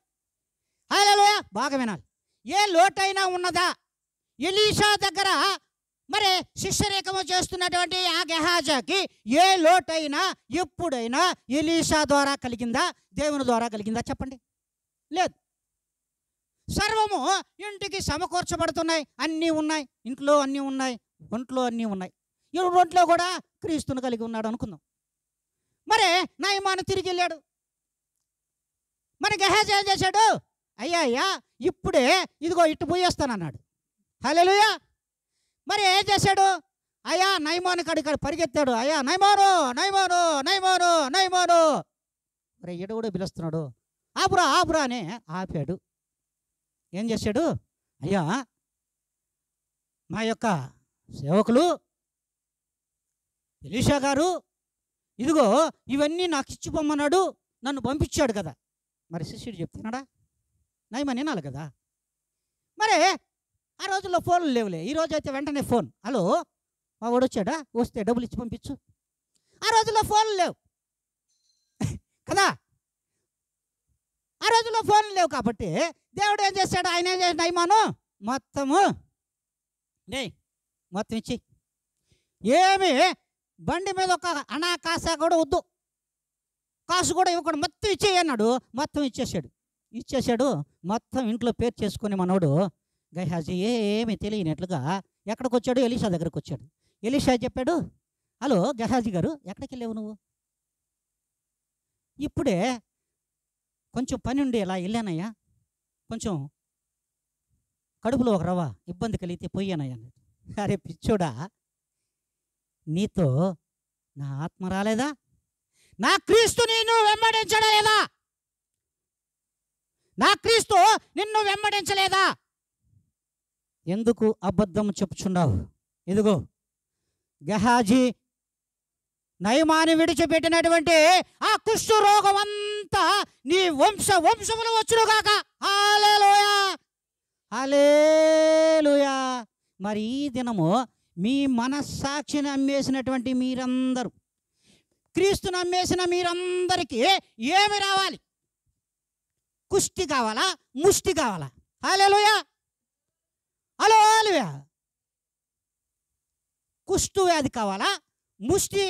[SPEAKER 1] హల్లెలూయా. బాగా వినాలి. ఏ లోటైనా ఉన్నదా? ఎలీషా దగ్గర మరి శిష్యరేఖము చేస్తున్నటువంటి ఆ గెహాజాకి ఏ లోటైనా ఎప్పుడైనా ఎలీషా ద్వారా కలిగిందా, దేవుని ద్వారా కలిగిందా? చెప్పండి. లేదు. సర్వము ఇంటికి సమకూర్చబడుతున్నాయి, అన్నీ ఉన్నాయి, ఇంట్లో అన్నీ ఉన్నాయి, ఒంట్లో అన్నీ ఉన్నాయి. ఈ ఒంట్లో కూడా క్రీస్తును కలిగి ఉన్నాడు అనుకుందాం. మరి నయమాను తిరిగి వెళ్ళాడు. మన గెహాజీ ఏం చేశాడు? అయ్యా అయ్యా ఇప్పుడే ఇదిగో ఇటు పోయేస్తానన్నాడు. హల్లెలూయా. మరి ఏం చేశాడు? అయ్యా నయమాను కాడికి పరిగెత్తాడు. అయ్యా నయమాను నయమాను నయమాను నయమాను, మరి ఈడ కూడా పిలుస్తున్నాడు. ఆపురా ఆపురా అని ఆపాడు. ఏం చేశాడు? అయ్యా మా యొక్క సేవకులు ఎలీషా గారు ఇదిగో ఇవన్నీ నాకు ఇచ్చి పొమ్మన్నాడు, నన్ను పంపించాడు కదా. మరి శిష్యుడు చెప్తున్నాడా? నయమని వినాలి కదా. మరి ఆ రోజుల్లో ఫోన్లు లేవులే. ఈరోజు అయితే వెంటనే ఫోన్, హలో మా వాడు వచ్చాడా, వస్తే డబ్బులు ఇచ్చి పంపించు. ఆ రోజుల్లో ఫోన్లు లేవు కదా. ఆ రోజుల్లో ఫోన్లు లేవు కాబట్టి దేవుడు ఏం చేశాడు? ఆయన ఏం చేశాడు? నయమాను మొత్తము మొత్తం ఇచ్చి, ఏమి బండి మీద ఒక అనా కాసా కూడా వద్దు, కాసు కూడా ఇవ్వకుండా మొత్తం ఇచ్చేయి అన్నాడు. మొత్తం ఇచ్చేసాడు. మొత్తం ఇంట్లో పేరు చేసుకుని మనోడు గెహాజీ ఏమీ తెలియనట్లుగా ఎక్కడికి వచ్చాడు? ఎలీషా దగ్గరకు వచ్చాడు. ఎలీషా చెప్పాడు, హలో గెహాజీ గారు ఎక్కడికి వెళ్ళావు నువ్వు? ఇప్పుడే కొంచెం పని ఉండి ఇలా వెళ్ళానయ్యా, కొంచెం కడుపులో ఒక రవ్వ ఇబ్బంది కలిగితే పోయానయ్యా. అరే పిచ్చోడా, నీతో నా ఆత్మ రాలేదా? నా క్రీస్తు నిన్ను వెంబడించలేదా? నా క్రీస్తు నిన్ను వెంబడించలేదా? ఎందుకు అబద్ధం చెప్పుచున్నావు? ఇదిగో గెహాజీ నయమాని విడిచిపెట్టినటువంటి ఆ కుష్ఠు రోగం అంతా నీ వంశములు వచ్చునుగాక. హల్లెలూయా, హల్లెలూయా. మరి ఈ దినము మీ మనస్సాక్షిని అమ్మేసినటువంటి మీరందరూ, క్రీస్తుని అమ్మేసిన మీరందరికీ ఏమి రావాలి? కుష్టి కావాలా? ముష్టి కావాలా? హల్లెలూయా, హల్లెలూయా. కుష్టు వ్యాధి కావాలా? ముష్టి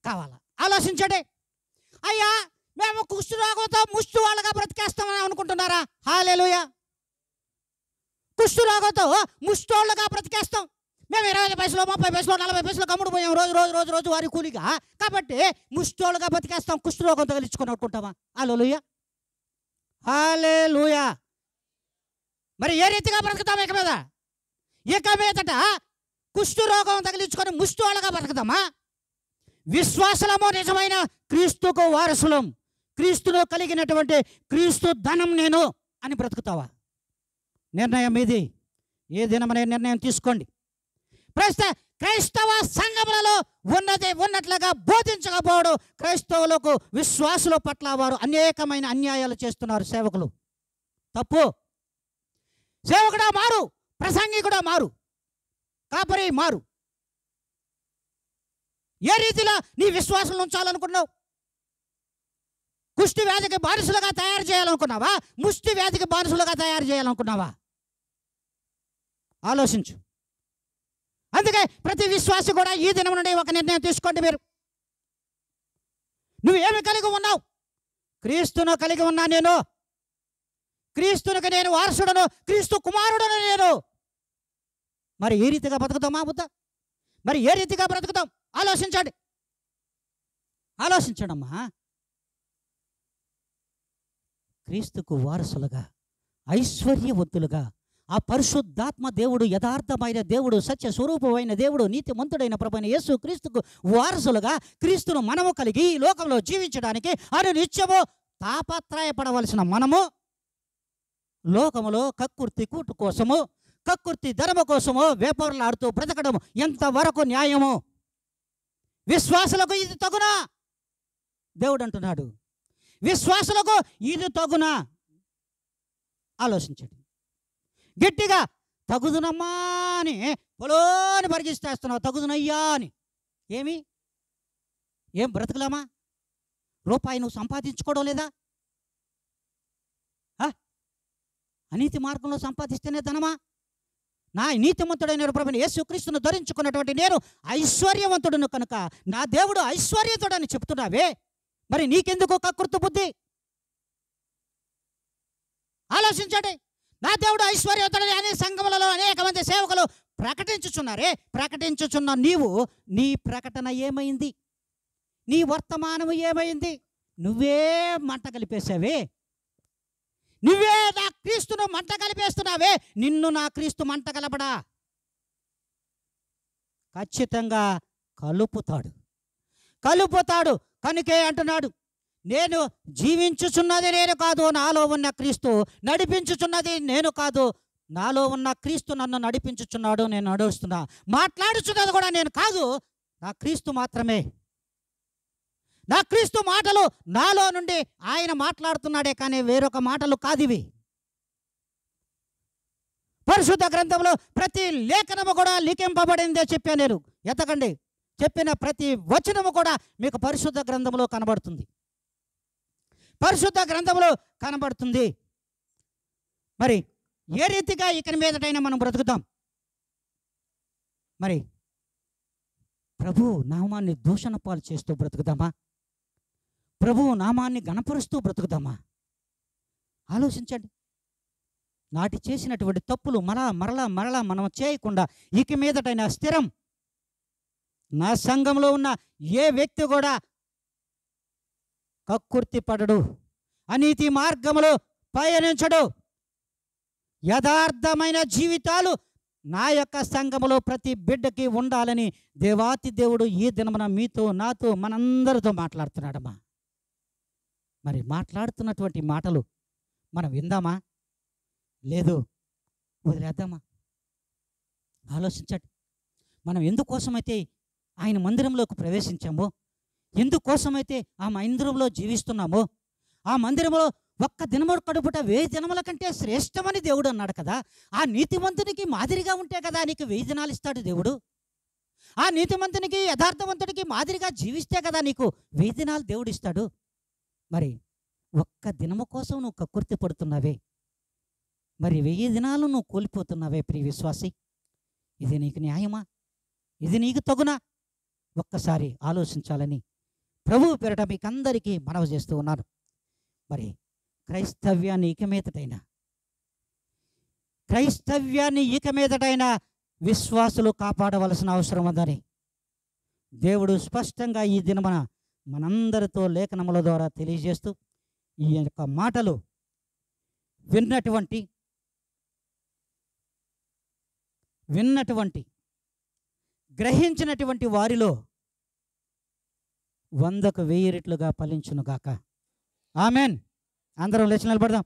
[SPEAKER 1] కావాలా? ఆలోచించండి. అయ్యా మేము కుష్టి రోగంతో ముష్టి వాళ్ళగా బ్రతికేస్తామని అనుకుంటున్నారా? హల్లెలూయా. కుష్టి రోగంతో ముష్టి వాళ్ళగా బ్రతికేస్తాం. మేము 20 పైసలు 30 పైసలు 40 పైసలు కమ్ముడు పోయాం రోజు వారి కూలిగా. కాబట్టి ముష్టోళ్ళుగా బతికేస్తాం, కుష్టి రోగం తగిలించుకొని అనుకుంటామా? హల్లెలూయా, హల్లెలూయా. మరి ఏ రీతిగా బ్రతుకుతాం? ఇక మీదట కుష్టి రోగం తగిలించుకొని ముష్టోళ్ళుగా బ్రతుకుతామా? విశ్వాసలము నిజమైన క్రీస్తుకు వారసులం, క్రీస్తులో కలిగినటువంటి క్రీస్తు ధనం నేను అని బ్రతుకుతావా? నిర్ణయం ఇది. ఏ దినమనే నిర్ణయం తీసుకోండి. క్రైస్తవ సంఘములలో ఉన్నట్లుగా బోధించకపోవడం క్రైస్తవులకు, విశ్వాసుల పట్ల వారు అనేకమైన అన్యాయాలు చేస్తున్నారు. సేవకులు తప్పు. సేవకుడా మారు, ప్రసంగికుడా మారు, కాపరి మారు. ఏ రీతిలో నీ విశ్వాసం ఉంచాలనుకున్నావు? కుష్టి వ్యాధికి బానిసలుగా తయారు చేయాలనుకున్నావా? ముష్టి వ్యాధికి బానిసలుగా తయారు చేయాలనుకున్నావా? ఆలోచించు. అందుకే ప్రతి విశ్వాసి కూడా ఈ దినం నుండి ఒక నిర్ణయం తీసుకోండి. నువ్వేమి కలిగి ఉన్నావు? క్రీస్తును కలిగి ఉన్నా నేను, క్రీస్తునికి నేను వారసుడను, క్రీస్తు కుమారుడను నేను. మరి ఏ రీతిగా బ్రతుకుతామా బుద్ధ? మరి ఏ రీతిగా బ్రతుకుతాం? ఆలోచించండి, ఆలోచించడమ్మా. క్రీస్తుకు వారసులుగా, ఐశ్వర్యవంతులుగా, ఆ పరిశుద్ధాత్మ దేవుడు, యథార్థమైన దేవుడు, సత్య స్వరూపమైన దేవుడు, నీతిమంతుడైన ప్రభువైన యేసు క్రీస్తుకు వారసులుగా క్రీస్తును మనము కలిగి ఈ లోకంలో జీవించడానికి అనునిత్యము తాపత్రయపడవలసిన మనము లోకములో కక్కుర్తి కూటు కోసము,
[SPEAKER 2] కక్కుర్తి ధనము కోసమో వేపర్లాడుతూ బ్రతకడం ఎంతవరకు న్యాయమో? విశ్వాసులకు ఇది తగునా? దేవుడు అంటున్నాడు, విశ్వాసులకు ఇది తగునా? ఆలోచించండి. గట్టిగా తగుదునమ్మా అని పొలోని పరిగిస్తేస్తున్నావు, తగుదునయ్యా అని. ఏం బ్రతకలామా? రూపాయి నువ్వు సంపాదించుకోవడం లేదా? అనీతి మార్గంలో సంపాదిస్తేనే ధనమా? నా నీతిమంతుడైన ప్రభుని యేసుక్రీస్తును ధరించుకున్నటువంటి నేను ఐశ్వర్యవంతుడును కనుక నా దేవుడు ఐశ్వర్యతుడని చెప్తున్నావే, మరి నీకెందుకు కకృతి బుద్ధి? ఆలోచించండి. నా దేవుడు ఐశ్వర్యవంతుడని అనే సంఘములలో అనేక మంది సేవకులు ప్రకటించుచున్నారే. ప్రకటించుచున్న నీవు, నీ ప్రకటన ఏమైంది? నీ వర్తమానము ఏమైంది? నువ్వే మంట కలిపేసావే. నువ్వే నా క్రీస్తును మంట కలిపేస్తున్నావే. నిన్ను నా క్రీస్తు మంట కలపడా? ఖచ్చితంగా కలుపుతాడు. కనుకే అంటున్నాడు, నేను జీవించుచున్నది నేను కాదు, నాలో ఉన్న క్రీస్తు నడిపించుచున్నది నేను కాదు, నాలో ఉన్న క్రీస్తు నన్ను నడిపించుచున్నాడు. నేను నడుస్తున్నా, మాట్లాడుచున్నది కూడా నేను కాదు, నా క్రీస్తు మాత్రమే. నా క్రీస్తు మాటలు నాలో నుండి ఆయన మాట్లాడుతున్నాడే కానీ వేరొక మాటలు కాదివి. పరిశుద్ధ గ్రంథంలో ప్రతి లేఖనము కూడా లిఖింపబడిందే చెప్పాను నేను. ఎతకండి, చెప్పిన ప్రతి వచనము కూడా మీకు పరిశుద్ధ గ్రంథంలో కనబడుతుంది. పరిశుద్ధ గ్రంథంలో కనబడుతుంది. మరి ఏ రీతిగా ఇక మీదటైనా మనం బ్రతుకుతాం? మరి ప్రభు నామాన్ని దూషణ పాలు చేస్తూ బ్రతుకుదామా? ప్రభువు నామాన్ని గణపరుస్తూ బ్రతుకుదామా? ఆలోచించండి. నాటి చేసినటువంటి తప్పులు మరలా మనం చేయకుండా ఇక మీదటైనా స్థిరం. నా సంఘంలో ఉన్న ఏ వ్యక్తి కూడా కక్కుర్తి పడడు, అనీతి మార్గములో పయనించడు. యథార్థమైన జీవితాలు నా యొక్క సంఘములో ప్రతి బిడ్డకి ఉండాలని దేవాతి దేవుడు ఈ దినమున మీతో, నాతో, మనందరితో మాట్లాడుతున్నాడమ్మా. మరి మాట్లాడుతున్నటువంటి మాటలు మనం విందామా? లేదు, వదిలేద్దామా? ఆలోచించండి. మనం ఎందుకోసమైతే ఆయన మందిరంలోకి ప్రవేశించామో, ఎందుకోసమైతే ఆ మందిరంలో జీవిస్తున్నామో, ఆ మందిరంలో ఒక్క దినము కడుపుట 1000 దినముల కంటే శ్రేష్టమని దేవుడు అన్నాడు కదా. ఆ నీతిమంతునికి మాదిరిగా ఉంటే కదా నీకు 1000 దినాలు ఇస్తాడు దేవుడు. ఆ నీతిమంతునికి, యథార్థవంతుడికి మాదిరిగా జీవిస్తే కదా నీకు 1000 దినాలు దేవుడు ఇస్తాడు. మరి ఒక్క దినము కోసం నువ్వు కక్కుర్తి పడుతున్నావే, మరి 1000 దినాలు నువ్వు కోల్పోతున్నావే ప్రియ విశ్వాసి. ఇది నీకు న్యాయమా? ఇది నీకు తగునా? ఒక్కసారి ఆలోచించాలని ప్రభువు పేరట మీకందరికీ మనవి చేస్తూ ఉన్నాను. మరి క్రైస్తవ్యాన్ని ఇక మీదటైనా విశ్వాసులు కాపాడవలసిన అవసరం ఉందని దేవుడు స్పష్టంగా ఈ దినమున మనందరితో లేఖనముల ద్వారా తెలియజేస్తూ, ఈ యొక్క మాటలు విన్నటువంటి గ్రహించినటువంటి వారిలో 100కు 1000 రెట్లుగా ఫలించునుగాక. ఆమెన్. అందరం లేచి నిలబడదాం.